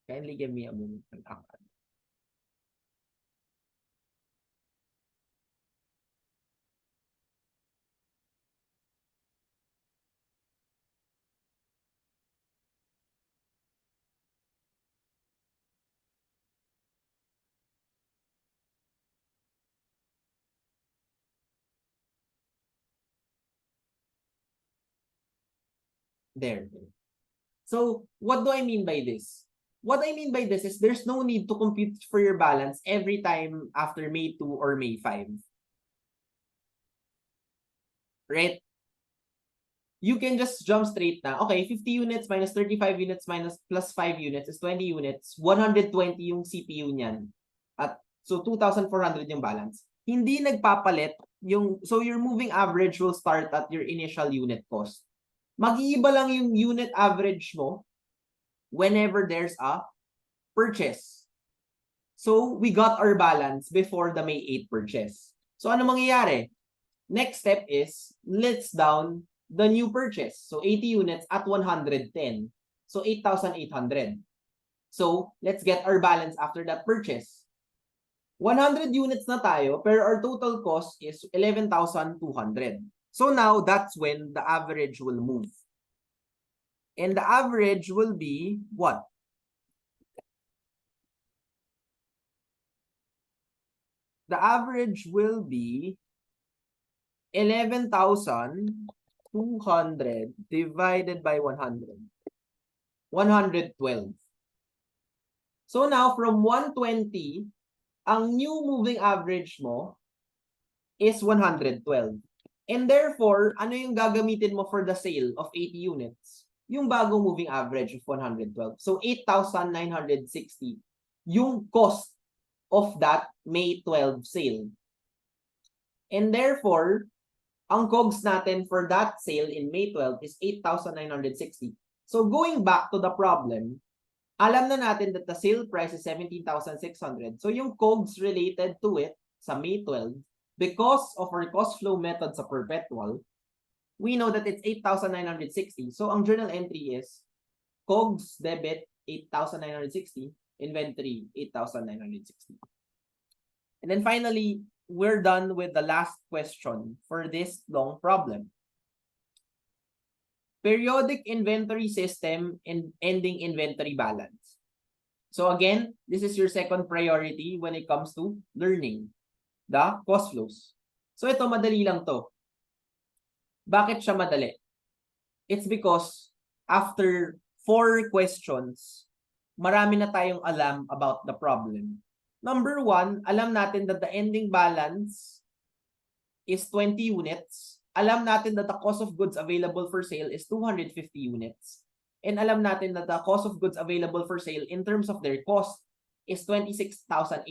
Kindly give me a moment. Nag-hang out. There. So, what do I mean by this? What I mean by this is there's no need to compute for your balance every time after May 2 or May 5. Right? You can just jump straight na, okay, 50 units minus 35 units minus plus 5 units is 20 units, 120 yung CPU niyan. At so 2,400 yung balance. Hindi nagpapalit yung, so your moving average will start at your initial unit cost. Mag-iiba lang yung unit average mo whenever there's a purchase. So we got our balance before the May 8 purchase. So ano mangyayari? Next step is, let's down the new purchase. So 80 units at 110. So 8,800. So let's get our balance after that purchase. 100 units na tayo, pero our total cost is 11,200. So now that's when the average will move. And the average will be what? The average will be 11,200 divided by 100. 112. So now from 120, ang new moving average mo is 112. And therefore, ano yung gagamitin mo for the sale of 80 units? Yung bagong moving average of 112. So 8,960 yung cost of that May 12 sale. And therefore, ang COGS natin for that sale in May 12 is 8,960. So going back to the problem, alam na natin that the sale price is 17,600. So yung COGS related to it sa May 12, because of our cost flow method sa perpetual, we know that it's 8,960. So ang journal entry is COGS debit 8,960, inventory 8,960. And then finally, we're done with the last question for this long problem. Periodic inventory system and ending inventory balance. So again, this is your second priority when it comes to learning the cost flows. So ito, madali lang to. Bakit siya madali? It's because after 4 questions, marami na tayong alam about the problem. Number 1, alam natin that the ending balance is 20 units. Alam natin that the cost of goods available for sale is 250 units. And alam natin that the cost of goods available for sale in terms of their cost is 26,800.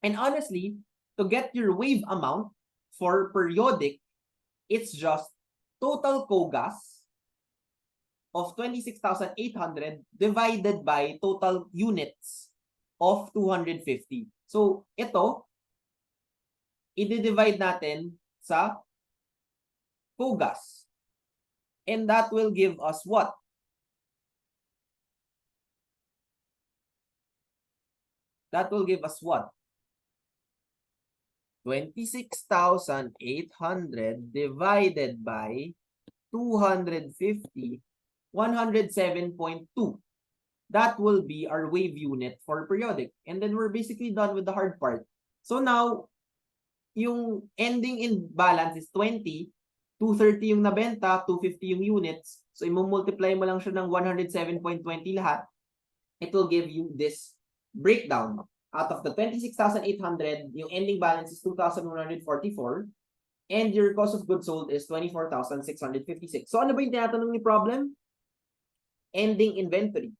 And honestly, to get your wave amount for periodic, it's just total COGAS of 26,800 divided by total units of 250. So ito, i-divide natin sa COGAS. And that will give us what? That will give us what? 26,800 divided by 250, 107.2. That will be our wave unit for periodic. And then we're basically done with the hard part. So now, yung ending in balance is 20, 230 yung nabenta, 250 yung units. So, i-multiply mo lang siya ng 107.20 lahat. It will give you this breakdown. Out of the 26,800, yung ending balance is 2,144. And your cost of goods sold is 24,656. So, ano ba yung tinatanong ni problem? Ending inventory.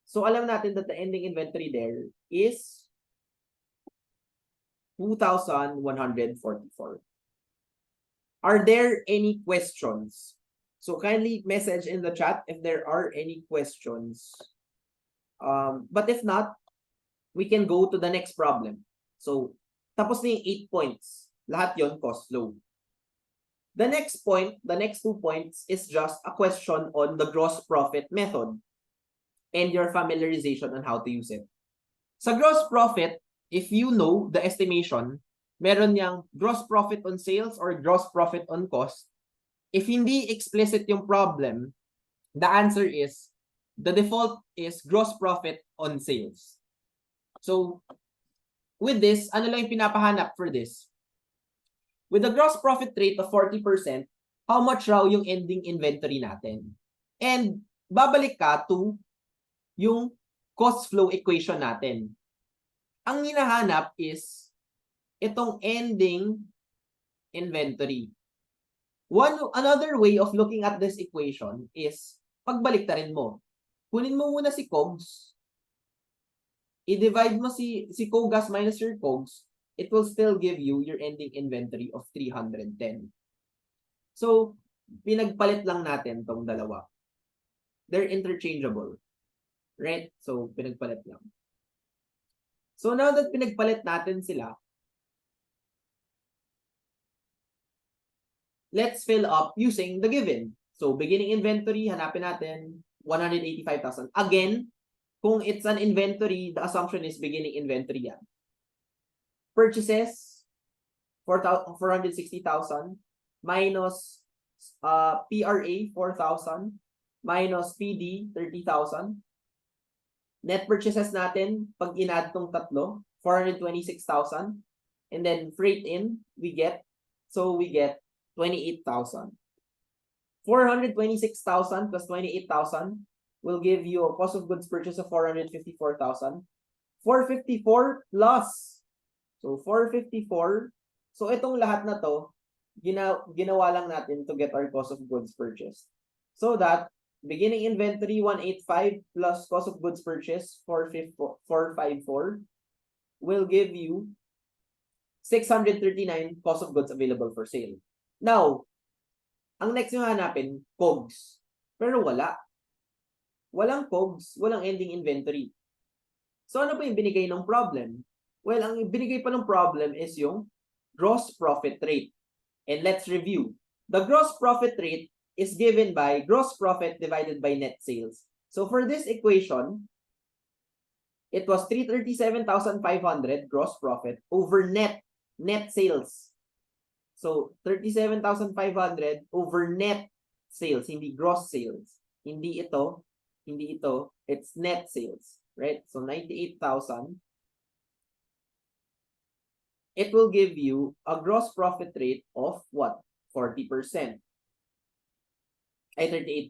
So, alam natin that the ending inventory there is 2,144. Are there any questions? So kindly message in the chat if there are any questions. But if not, we can go to the next problem. So, tapos na yung 8 points. Lahat yon cost flow. The next point, the next 2 points is just a question on the gross profit method and your familiarization on how to use it. Sa gross profit, if you know the estimation, meron niyang gross profit on sales or gross profit on cost. If hindi explicit yung problem, the answer is, the default is gross profit on sales. So, with this, ano lang yung pinapahanap for this? With a gross profit rate of 40%, how much raw yung ending inventory natin. And babalik ka to yung cost flow equation natin. Ang hinahanap is itong ending inventory. Another way of looking at this equation is pagbaliktarin mo. Kunin mo muna si COGS, i-divide mo si COGS minus your COGS, it will still give you your ending inventory of 310. So, pinagpalit lang natin tong dalawa. They're interchangeable. Right? So, pinagpalit lang. So, now that pinagpalit natin sila, let's fill up using the given. So, beginning inventory, hanapin natin 185,000. Again, kung it's an inventory, the assumption is beginning inventory yan. Purchases, 460,000 minus PRA, 4,000 minus PD, 30,000. Net purchases natin, pag in-add tong tatlo, 426,000. And then freight in, we get 28,000. 426,000 plus 28,000 will give you a cost of goods purchase of 454,000. 454 plus. So 454. So itong lahat na to, ginawa lang natin to get our cost of goods purchase. So that beginning inventory 185 plus cost of goods purchase 454 will give you 639 cost of goods available for sale. Now, ang next nyo hanapin, COGS. Pero wala. Walang COGS, walang ending inventory. So ano pa yung binigay ng problem? Well, ang binigay pa ng problem is yung gross profit rate. And let's review. The gross profit rate is given by gross profit divided by net sales. So for this equation, it was 337,500 gross profit over net sales. So 37,500 over net sales, hindi gross sales. Hindi ito, it's net sales, right? So 98,000. It will give you a gross profit rate of what? 40%. Ay, 38%.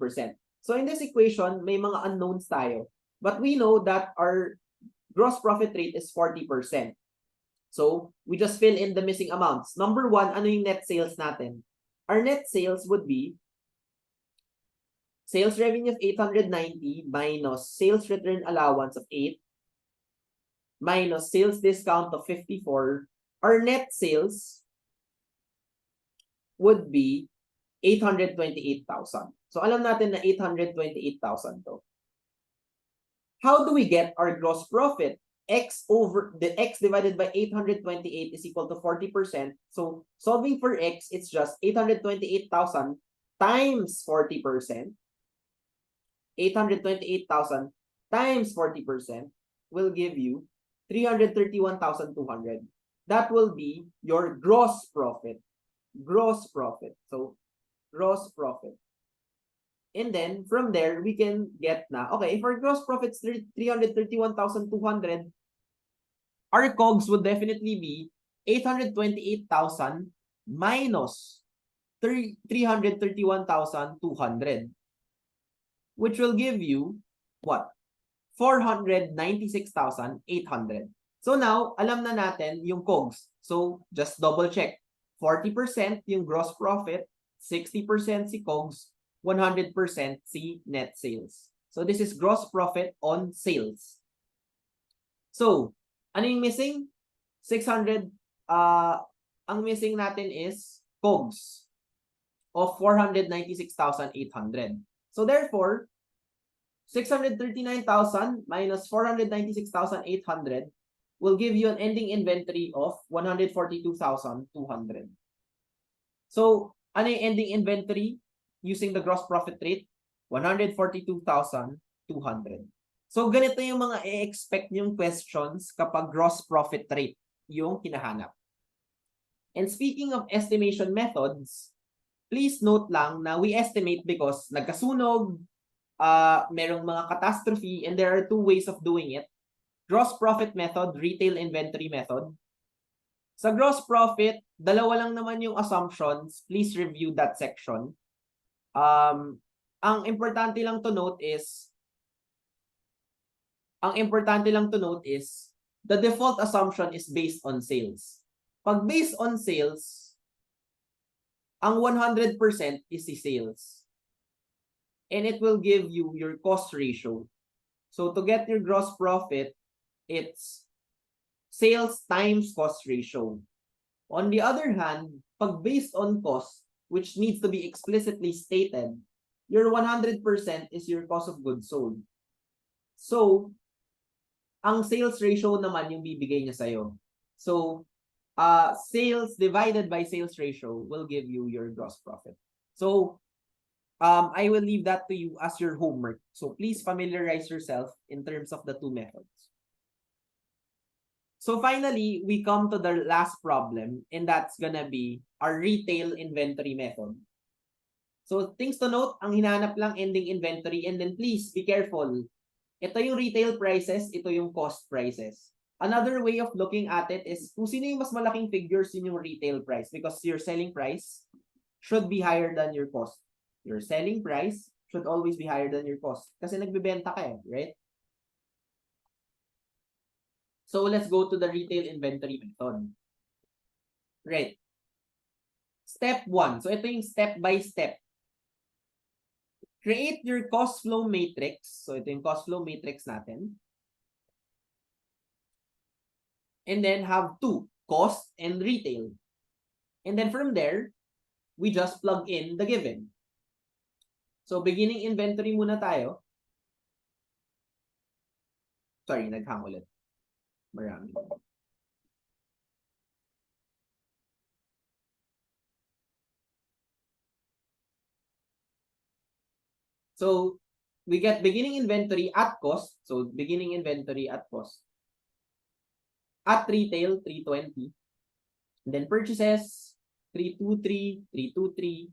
So in this equation, may mga unknowns tayo. But we know that our gross profit rate is 40%. So we just fill in the missing amounts. Number one, ano yung net sales natin? Our net sales would be sales revenue of 890 minus sales return allowance of 8 minus sales discount of 54. Our net sales would be 828,000. So alam natin na 828,000 to. How do we get our gross profit? X divided by 828 is equal to 40%. So solving for X, it's just 828,000 times 40%. 828,000 times 40% will give you 331,200. That will be your gross profit. Gross profit. So, gross profit. And then, from there, we can get na, okay, if our gross profit is 331,200, our COGS would definitely be 828,000 minus 331,200, which will give you, what? 496,800. So now, alam na natin yung COGS. So, just double check. 40% yung gross profit, 60% si COGS, 100% si net sales. So, this is gross profit on sales. So, ano yung missing? 600, ang missing natin is COGS of 496,800. So, therefore, 639,000 minus 496,800 will give you an ending inventory of 142,200. So, ano yung ending inventory using the gross profit rate? 142,200. So, ganito yung mga i-expect yung questions kapag gross profit rate yung hinahanap. And speaking of estimation methods, please note lang na we estimate because nagkasunog, merong mga catastrophe, and there are two ways of doing it. Gross profit method, retail inventory method. Sa gross profit, dalawa lang naman yung assumptions. Please review that section. Ang importante lang to note is the default assumption is based on sales. Pag based on sales, ang 100% is si sales. And it will give you your cost ratio. So to get your gross profit, it's sales times cost ratio. On the other hand, pag based on cost, which needs to be explicitly stated, your 100% is your cost of goods sold. So, ang sales ratio naman yung bibigay niya sa'yo. So, sales divided by sales ratio will give you your gross profit. So, I will leave that to you as your homework. So, please familiarize yourself in terms of the two methods. So finally, we come to the last problem, and that's gonna be our retail inventory method. So things to note, ang hinahanap lang ending inventory, and then please be careful. Ito yung retail prices, ito yung cost prices. Another way of looking at it is kung sino yung mas malaking figures, yun yung retail price, because your selling price should be higher than your cost. Your selling price should always be higher than your cost kasi nagbebenta ka eh, right? So let's go to the retail inventory method. Right. Step 1. So ito yung step by step. Create your cost flow matrix. So ito yung cost flow matrix natin. And then have two, cost and retail. And then from there, we just plug in the given. So beginning inventory muna tayo. Sorry, naghang ulit. Marami. So we get beginning inventory at cost. So beginning inventory at cost. At retail, 320. And then purchases, 323, 323.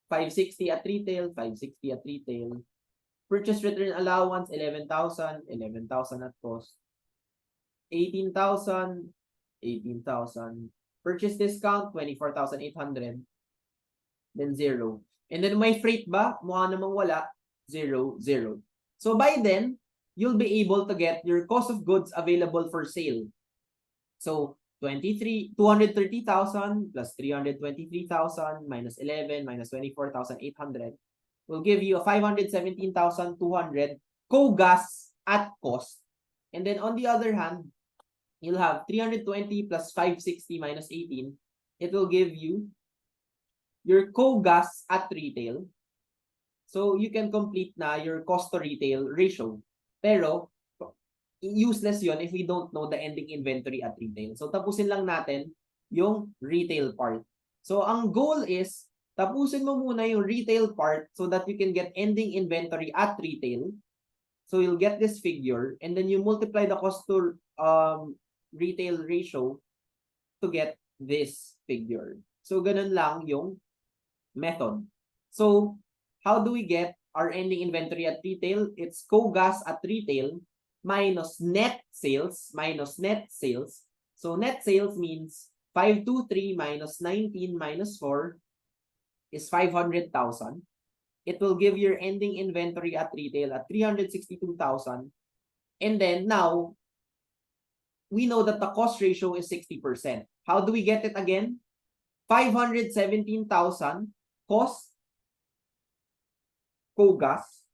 560 at retail, 560 at retail. Purchase return allowance, 11,000, 11,000 at cost. 18,000, 18,000. Purchase discount, 24,800. Then 0. And then may freight ba? Mukha namang wala. 0, 0. So by then, you'll be able to get your cost of goods available for sale. So 230,000 plus 323,000 minus 11 minus 24,800 will give you a 517,200 co-gas at cost. And then on the other hand, you'll have 320 plus 560 minus 18. It will give you your co-gas at retail. So you can complete na your cost to retail ratio. Pero useless yon if we don't know the ending inventory at retail. So tapusin lang natin yung retail part. So ang goal is tapusin mo muna yung retail part so that you can get ending inventory at retail. So you'll get this figure and then you multiply the cost to retail ratio to get this figure. So ganun lang yung method. So how do we get our ending inventory at retail? It's co-gas at retail minus net sales, minus net sales. So net sales means 523 minus 19 minus 4 is 500,000. It will give your ending inventory at retail at 362,000. And then now, we know that the cost ratio is 60%. How do we get it again? 517,000 cost co-gas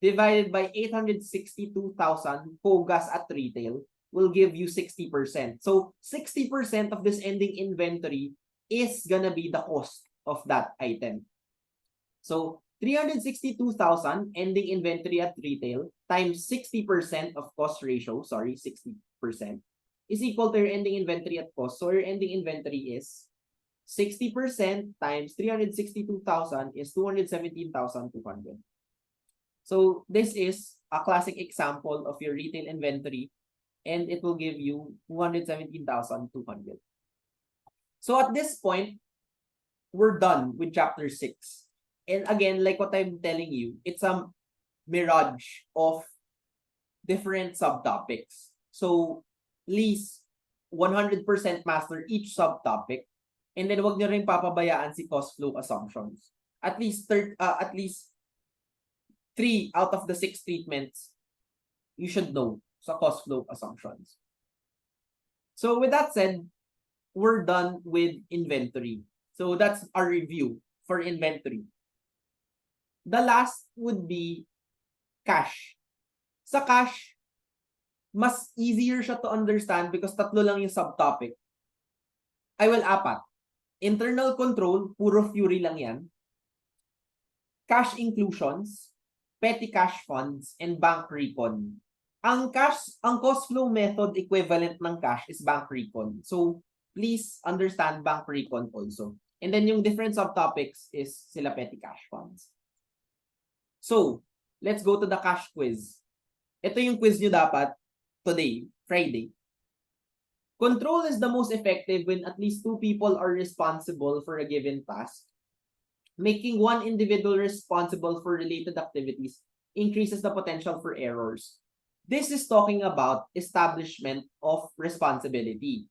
divided by 862,000 co-gas at retail will give you 60%. So 60% of this ending inventory is gonna be the cost of that item. So 362,000 ending inventory at retail times 60% of cost ratio, 60% is equal to your ending inventory at cost. So your ending inventory is 60% times 362,000 is 217,200. So this is a classic example of your retail inventory and it will give you 217,200. So at this point, we're done with chapter 6. And again, like what I'm telling you, it's a mirage of different subtopics. So please 100% master each subtopic. And then wag nyo rin papabayaan si cost flow assumptions. At least 3 out of the 6 treatments you should know sa cost flow assumptions. So with that said, we're done with inventory. So that's our review for inventory. The last would be cash. Sa cash, mas easier siya to understand because tatlo lang yung subtopic. I will 4. Internal control, puro Fury lang yan. Cash inclusions, petty cash funds, and bank recon. Ang cost flow method equivalent ng cash is bank recon. So please understand bank recon also. And then yung different subtopics is sila petty cash funds. So, let's go to the cash quiz. Ito yung quiz nyo dapat today, Friday. Control is the most effective when at least 2 people are responsible for a given task. Making one individual responsible for related activities increases the potential for errors. This is talking about establishment of responsibility.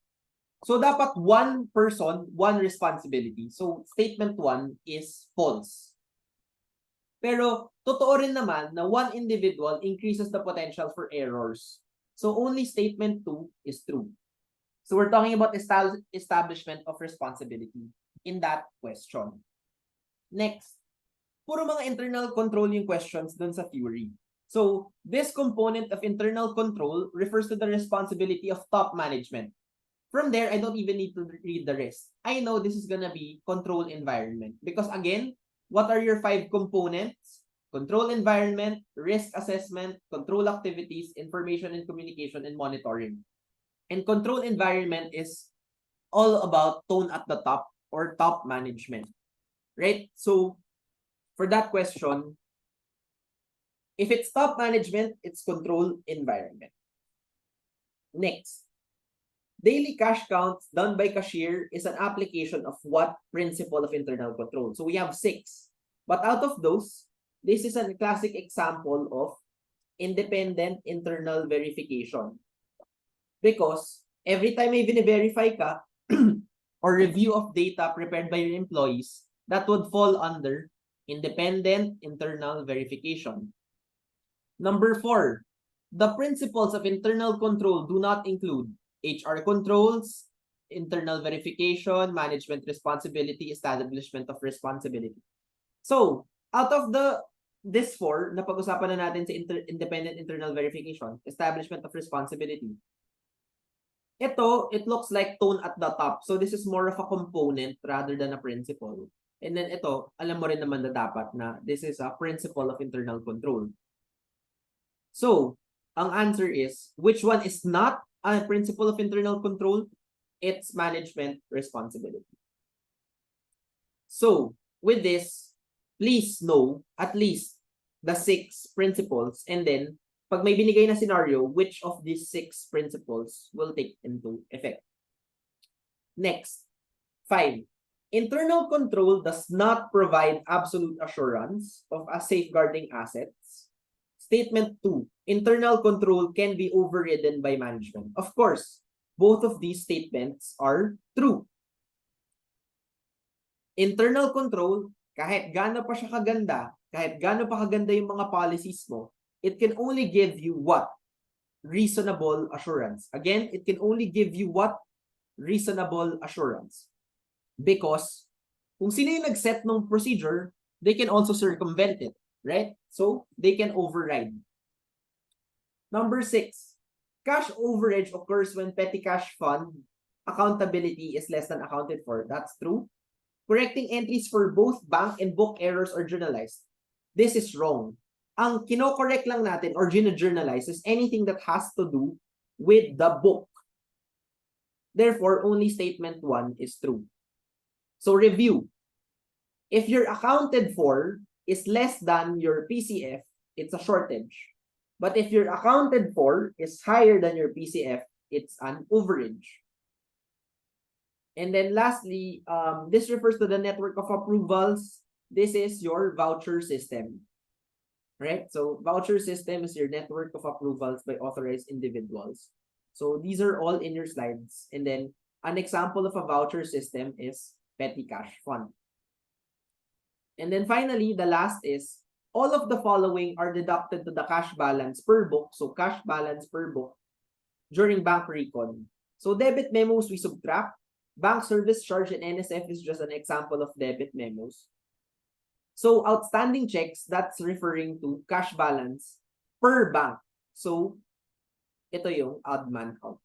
So dapat one person, one responsibility. So statement 1 is false. Pero totoo rin naman na one individual increases the potential for errors. So only statement 2 is true. So we're talking about establishment of responsibility in that question. Next, puro mga internal control yung questions dun sa Fury. So this component of internal control refers to the responsibility of top management. From there, I don't even need to read the rest. I know this is gonna be control environment. Because again, what are your 5 components? Control environment, risk assessment, control activities, information and communication, and monitoring. And control environment is all about tone at the top or top management. Right? So, for that question, if it's top management, it's control environment. Next. Daily cash counts done by cashier is an application of what principle of internal control? So we have 6. But out of those, this is a classic example of independent internal verification. Because every time may verify ka or review of data prepared by your employees, that would fall under independent internal verification. Number 4, the principles of internal control do not include HR controls, internal verification, management responsibility, establishment of responsibility. So, out of this 4, na pag-usapan na natin sa independent internal verification, establishment of responsibility. Ito, it looks like tone at the top. So, this is more of a component rather than a principle. And then ito, alam mo rin naman na dapat na this is a principle of internal control. So, ang answer is, which one is not a principle of internal control? It's management responsibility. So, with this, please know at least the 6 principles, and then pag may binigay na scenario, which of these 6 principles will take into effect. Next, 5. Internal control does not provide absolute assurance of a safeguarding assets. Statement 2. Internal control can be overridden by management. Of course, both of these statements are true. Internal control, kahit gaano pa siya kaganda, kahit gaano pa kaganda yung mga policies mo, it can only give you what? Reasonable assurance. Again, it can only give you what? Reasonable assurance. Because kung sino yung nag-set ng procedure, they can also circumvent it, right? So, they can override. Number 6, cash overage occurs when petty cash fund accountability is less than accounted for. That's true. Correcting entries for both bank and book errors are journalized. This is wrong. Ang kino-correct lang natin or gina-journalize is anything that has to do with the book. Therefore, only statement 1 is true. So review. If your accounted for is less than your PCF, it's a shortage. But if your accounted for is higher than your PCF, it's an overage. And then lastly, this refers to the network of approvals. This is your voucher system. Right? So voucher system is your network of approvals by authorized individuals. So these are all in your slides. And then An example of a voucher system is petty cash fund. And then finally, the last is, all of the following are deducted to the cash balance per book. So cash balance per book during bank recon. So debit memos we subtract. Bank service charge and NSF is just an example of debit memos. So outstanding checks, that's referring to cash balance per bank. So ito yung odd man count.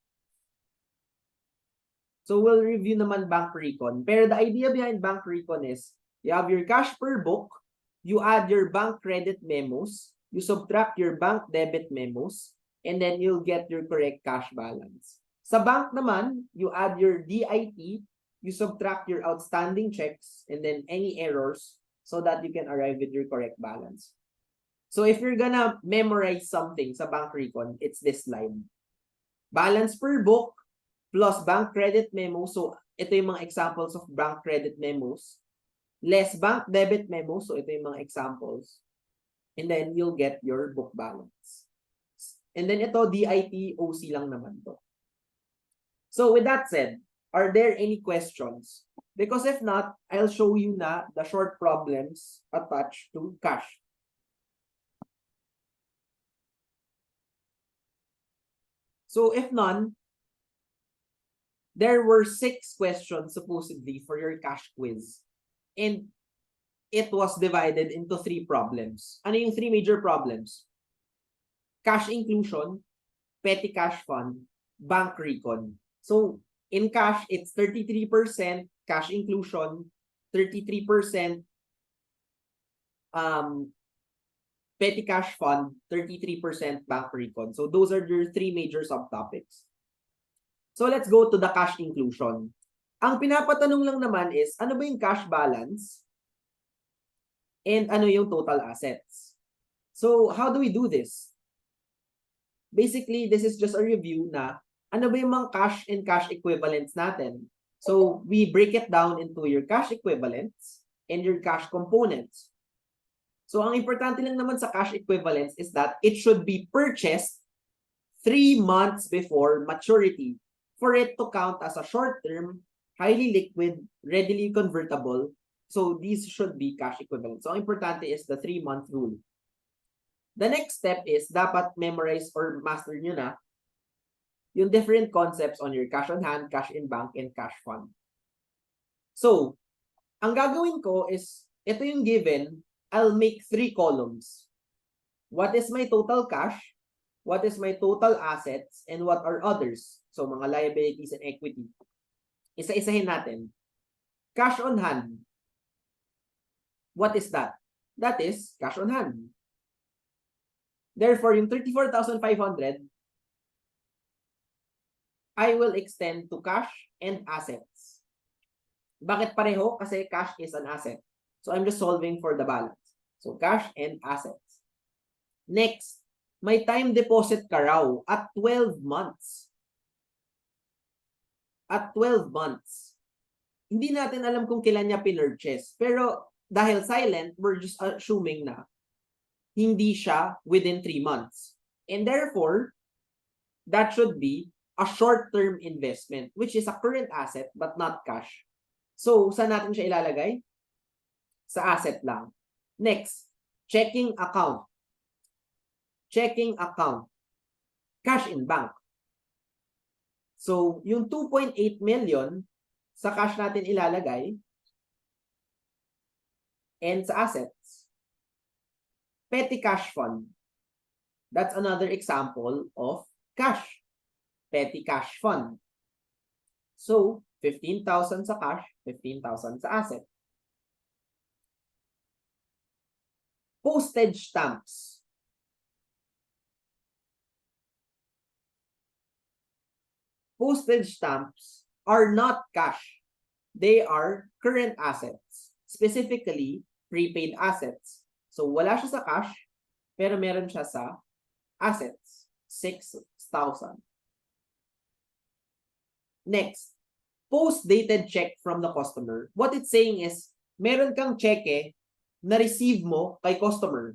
So we'll review naman bank recon. Pero the idea behind bank recon is, you have your cash per book, you add your bank credit memos, you subtract your bank debit memos, and then you'll get your correct cash balance. Sa bank naman, you add your DIT, you subtract your outstanding checks, and then any errors so that you can arrive with your correct balance. So if you're gonna memorize something sa bank recon, it's this slide. Balance per book plus bank credit memo. So ito yung mga examples of bank credit memos. Less bank debit memo. So ito yung mga examples. And then you'll get your book balance. And then ito, DIT, OC lang naman to. So with that said, are there any questions? Because if not, I'll show you na the short problems attached to cash. So if none, there were 6 questions supposedly for your cash quiz. And it was divided into 3 problems. Ano yung 3 major problems? Cash inclusion, petty cash fund, bank recon. So in cash, it's 33% cash inclusion, 33% petty cash fund, 33% bank recon. So those are your 3 major subtopics. So let's go to the cash inclusion. Ang pinapatanong lang naman is, ano ba yung cash balance? And ano yung total assets? So how do we do this? Basically, this is just a review na ano ba yung mga cash and cash equivalents natin. So we break it down into your cash equivalents and your cash components. So ang importante lang naman sa cash equivalents is that it should be purchased 3 months before maturity for it to count as a short-term, highly liquid, readily convertible. So these should be cash equivalents. So ang importante is the 3-month rule. The next step is dapat memorize or master nyo na yung different concepts on your cash on hand, cash in bank, and cash fund. So, ang gagawin ko is, ito yung given, I'll make 3 columns. What is my total cash? What is my total assets? And what are others? So, mga liabilities and equity. Isa-isahin natin. Cash on hand. What is that? That is cash on hand. Therefore, yung 34,500, I will extend to cash and assets. Bakit pareho? Kasi cash is an asset. So I'm just solving for the balance. So cash and assets. Next, may time deposit ka raw at 12 months. At 12 months. Hindi natin alam kung kailan niya pinurchase. Pero dahil silent, we're just assuming na hindi siya within 3 months. And therefore, that should be a short-term investment, which is a current asset but not cash. So, saan natin siya ilalagay? Sa asset lang. Next, checking account. Checking account. Cash in bank. So, yung 2.8 million sa cash natin ilalagay and sa assets. Petty cash fund. That's another example of cash. Petty cash fund. So, 15,000 sa cash, 15,000 sa asset. Postage stamps. Postage stamps are not cash. They are current assets. Specifically, prepaid assets. So, wala siya sa cash, pero meron siya sa assets. 6,000. Next, post-dated check from the customer. What it's saying is, meron kang cheque na receive mo kay customer.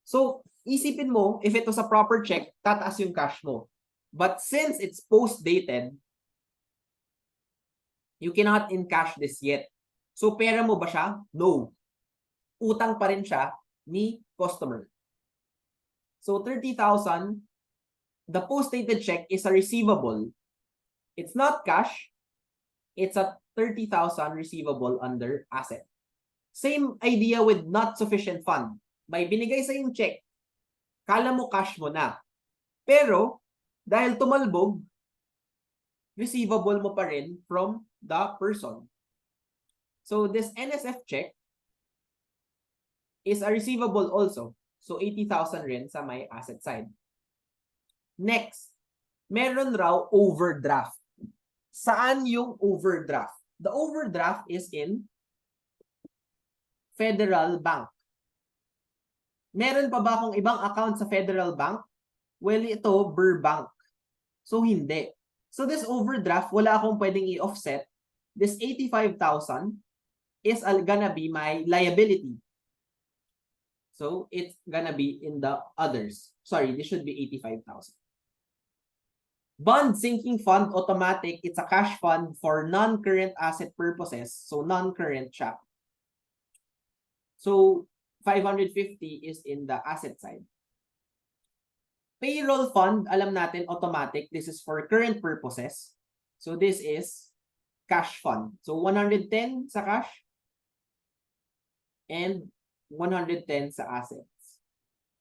So, isipin mo, if it was a proper check, tataas yung cash mo. But since it's post-dated, You cannot encash this yet. So pera mo ba siya? No. Utang pa rin siya ni customer. So 30,000, the post-dated check is a receivable. It's not cash. It's a 30,000 receivable under asset. Same idea with not sufficient fund. May binigay sa yung check, kala mo cash mo na. Pero, dahil tumalbog, receivable mo pa rin from the person. So, this NSF check is a receivable also. So, 80,000 rin sa may asset side. Next, meron raw overdraft. Saan yung overdraft? The overdraft is in Federal Bank. Meron pa ba akong ibang account sa Federal Bank? Well, ito, Burbank. So, hindi. So, this overdraft, wala akong pwedeng i-offset. This 85,000 is gonna be my liability. So, it's gonna be in the others. Sorry, this should be 85,000. Bond sinking fund automatic, it's a cash fund for non-current asset purposes. So, non-current siya. So, 550 is in the asset side. Payroll fund, alam natin, automatic. This is for current purposes. So, this is cash fund. So, 110 sa cash and 110 sa assets.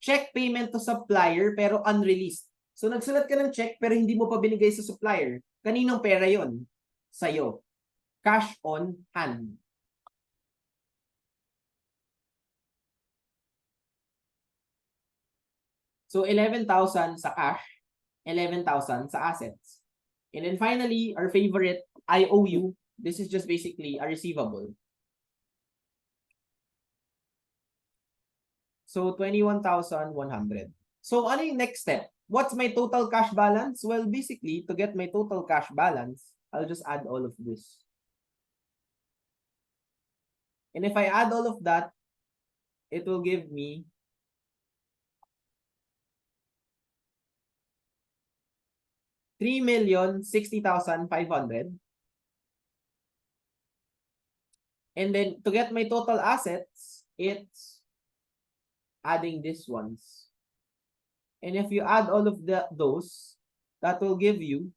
Check payment to supplier pero unreleased. So, nagsulat ka ng check pero hindi mo pa binigay sa supplier. Kaninong pera yon? Sa'yo. Cash on hand. So, 11,000 sa cash, 11,000 sa assets. And then finally, our favorite, IOU. This is just basically a receivable. So, 21,100. So, ano yung next step? What's my total cash balance? Well, basically, to get my total cash balance, I'll just add all of this. And if I add all of that, it will give me 3,060,500. And then to get my total assets, it's adding these ones. And if you add all of those, that will give you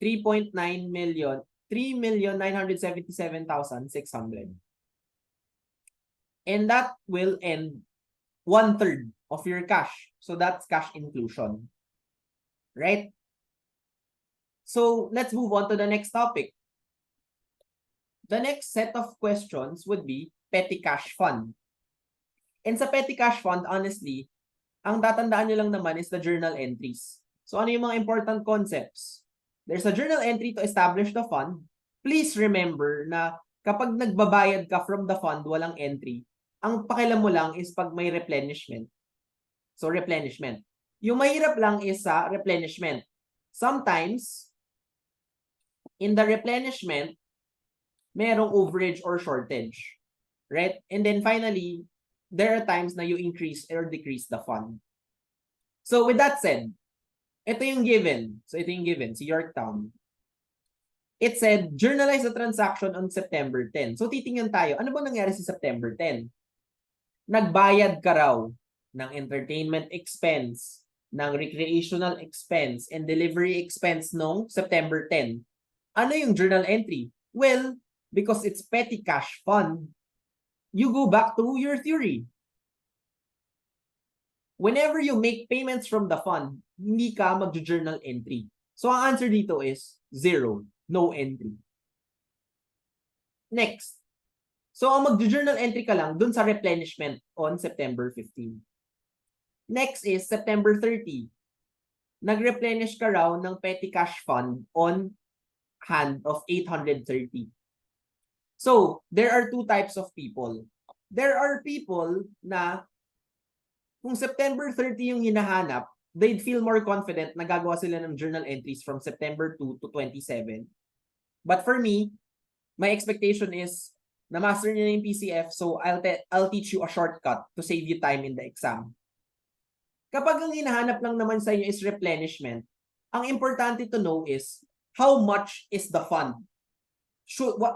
3.9 million, 3,977,600. And that will end 1/3 of your cash. So that's cash inclusion. Right? So let's move on to the next topic. The next set of questions would be petty cash fund. And sa petty cash fund, honestly, ang tatandaan nyo lang naman is the journal entries. So ano yung mga important concepts? There's a journal entry to establish the fund. Please remember na kapag nagbabayad ka from the fund, walang entry. Ang pakialam mo lang is pag may replenishment. So replenishment. Yung mahirap lang is sa replenishment. Sometimes, in the replenishment, merong overage or shortage. Right? And then finally, there are times na you increase or decrease the fund. So with that said, ito yung given. So ito yung given, si Yorktown. It said, journalize the transaction on September 10. So titingnan tayo, ano ba nangyari sa September 10? Nagbayad ka raw ng entertainment expense, ng recreational expense, and delivery expense nung September 10. Ano yung journal entry? Well, because it's petty cash fund, you go back to your theory. Whenever you make payments from the fund, hindi ka mag-journal entry. So, ang answer dito is 0. No entry. Next. So, ang mag-journal entry ka lang dun sa replenishment on September 15. Next is September 30. Nag-replenish ka raw ng petty cash fund on hand of 830. So, there are two types of people. There are people na kung September 30 yung hinahanap, they'd feel more confident na gagawa sila ng journal entries from September 2 to 27. But for me, my expectation is na master niyo yung PCF, so I'll teach you a shortcut to save you time in the exam. Kapag ang hinahanap lang naman sa inyo is replenishment, ang importante to know is how much is the fund?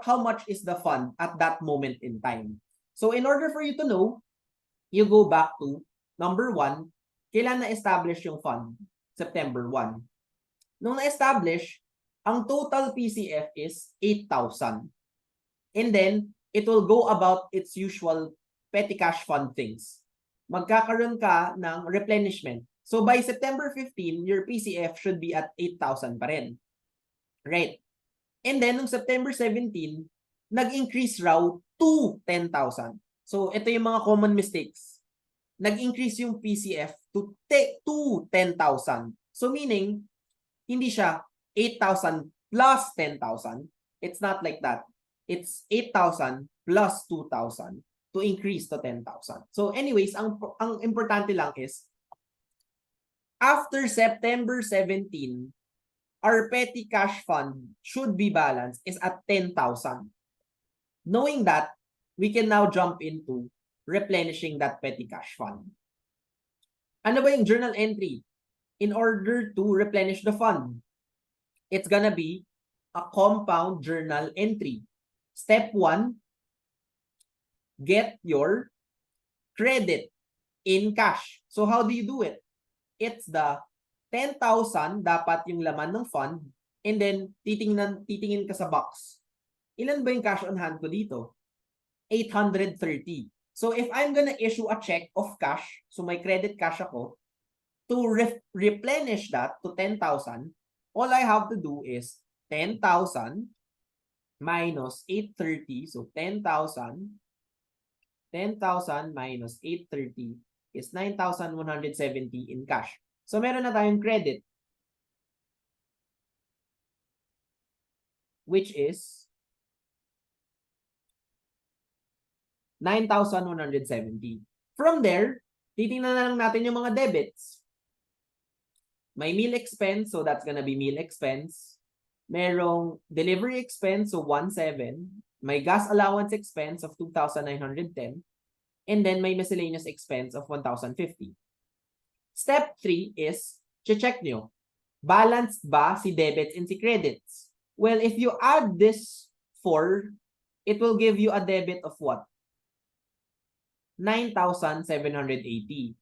How much is the fund at that moment in time? So in order for you to know, you go back to number 1, kailan na-establish yung fund? September 1. Nung na-establish, ang total PCF is 8,000. And then, it will go about its usual petty cash fund things. Magkakaroon ka ng replenishment. So by September 15, your PCF should be at 8,000 pa rin. Right? And then, nung September 17, nag-increase raw to 10,000. So, ito yung mga common mistakes. Nag-increase yung PCF to 10,000. So, meaning, hindi siya 8,000 plus 10,000. It's not like that. It's 8,000 plus 2,000 to increase to 10,000. So, anyways, ang importante lang is, after September 17, our petty cash fund should be balanced is at 10,000. Knowing that, we can now jump into replenishing that petty cash fund. Ano ba yung journal entry? In order to replenish the fund, it's gonna be a compound journal entry. Step 1, get your credit in cash. So how do you do it? It's the 10,000 dapat yung laman ng fund, and then titingin ka sa box. Ilan ba yung cash on hand ko dito? 830. So if I'm gonna issue a check of cash, so may credit cash ako, to replenish that to 10,000, all I have to do is 10,000 minus 830. So 10,000 minus 830 is 9,170 in cash. So meron na tayong credit, which is 9,170. From there, titingnan na lang natin yung mga debits. May meal expense, so that's gonna be meal expense. Merong delivery expense, so 1,700. May gas allowance expense of 2,910. And then may miscellaneous expense of 1,050. Step 3 is, check nyo, balanced ba si debits and si credits? Well, if you add this 4, it will give you a debit of what? 9,780.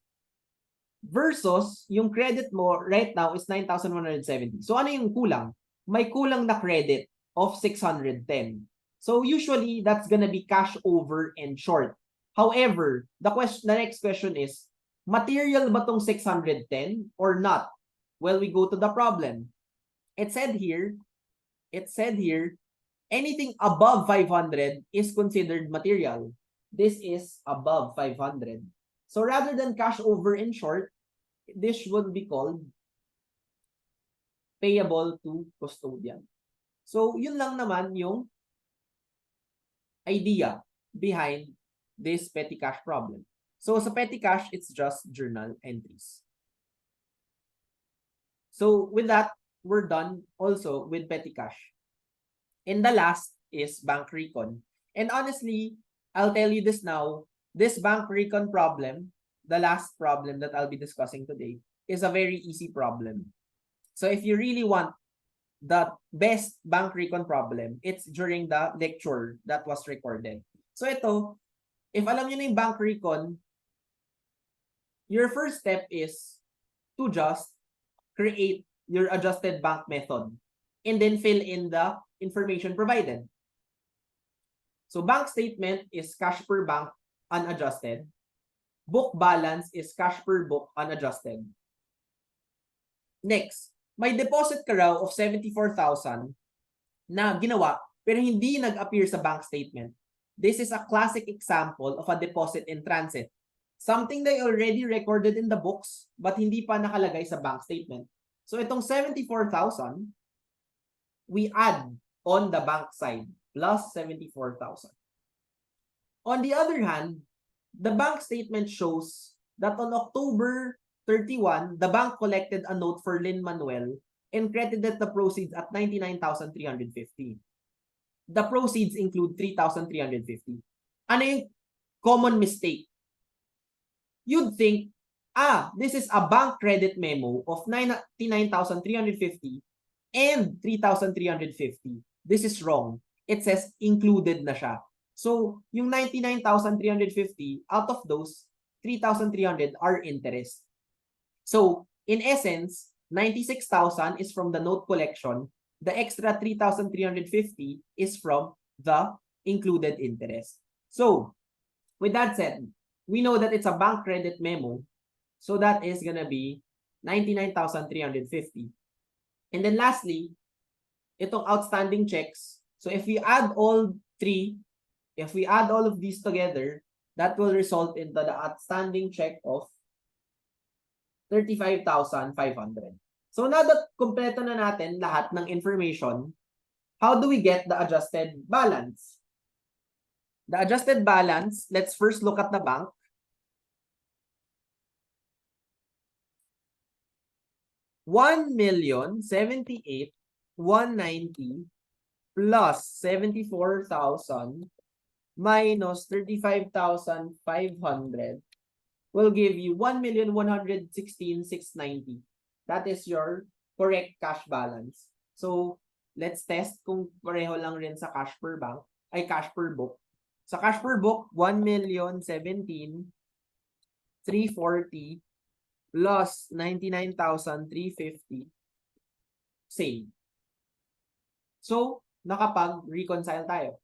Versus, yung credit mo right now is 9,170. So ano yung kulang? May kulang na credit of 610. So usually, that's gonna be cash over and short. However, the next question is, material ba tong 610 or not? Well, we go to the problem. It said here, anything above 500 is considered material. This is above 500. So rather than cash over in short, this would be called payable to custodian. So yun lang naman yung idea behind this petty cash problem. So sa petty cash, it's just journal entries. So with that, we're done also with petty cash. And the last is bank recon. And honestly, I'll tell you this now, this bank recon problem, the last problem that I'll be discussing today, is a very easy problem. So if you really want the best bank recon problem, it's during the lecture that was recorded. So ito, if alam nyo na yung bank recon, your first step is to just create your adjusted bank method and then fill in the information provided. So bank statement is cash per bank unadjusted. Book balance is cash per book unadjusted. Next, may deposit ka raw of 74,000 na ginawa pero hindi nag-appear sa bank statement. This is a classic example of a deposit in transit. Something they already recorded in the books but hindi pa nakalagay sa bank statement. So itong 74,000, we add on the bank side plus 74,000. On the other hand, the bank statement shows that on October 31, the bank collected a note for Lynn Manuel and credited the proceeds at 99,350. The proceeds include 3,350. Ano yung common mistake? You'd think, this is a bank credit memo of 99,350 and 3,350. This is wrong. It says included na siya. So, yung 99,350, out of those, 3,300 are interest. So, in essence, 96,000 is from the note collection. The extra 3,350 is from the included interest. So, with that said, we know that it's a bank credit memo. So that is gonna be 99,350. And then lastly, itong outstanding checks. So if we add all three, if we add all of these together, that will result into the outstanding check of 35,500. So now that kumpleto na natin lahat ng information, how do we get the adjusted balance? The adjusted balance, let's first look at the bank. 1,078,190 plus 74,000 minus 35,500 will give you 1,116,690. That is your correct cash balance. So, let's test kung pareho lang rin sa cash per bank, ay cash per book. Sa cash per book, 1,017,340 plus 99,350, same. So, nakapag-reconcile tayo.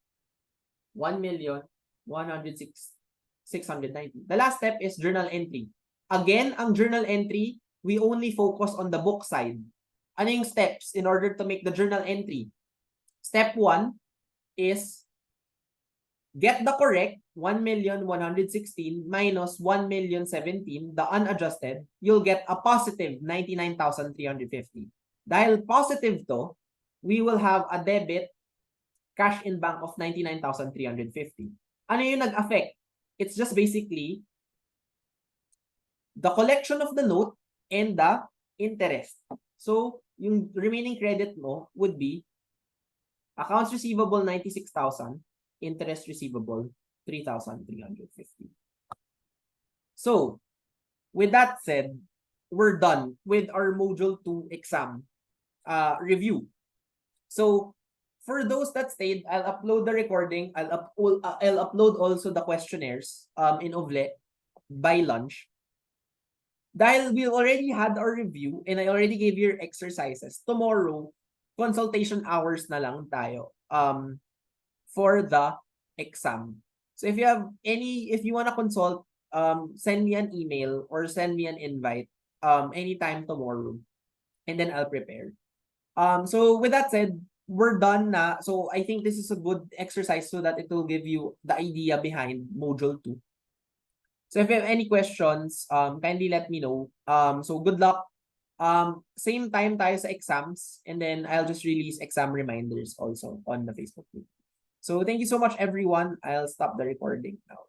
1,106,690. The last step is journal entry. Again, ang journal entry, we only focus on the book side. Ano yung steps in order to make the journal entry? Step 1 is get the correct 1,116 minus 1,017, the unadjusted, you'll get a positive 99,350. Dahil positive to, we will have a debit cash in bank of 99,350. Ano yung nag-affect? It's just basically the collection of the note and the interest. So, yung remaining credit mo would be accounts receivable 96,000, interest receivable 3,350. So, with that said, we're done with our module 2 exam review. So, for those that stayed, I'll upload the recording. I'll upload also the questionnaires in Ovle by lunch. Dahil we already had our review and I already gave you your exercises, tomorrow, consultation hours na lang tayo for the exam. So if you have if you want to consult, send me an email or send me an invite anytime tomorrow, and then I'll prepare. So with that said, we're done na. So I think this is a good exercise so that it will give you the idea behind module 2. So if you have any questions, kindly let me know. So good luck. Same time tayo sa exams, and then I'll just release exam reminders also on the Facebook group. So thank you so much, everyone. I'll stop the recording now.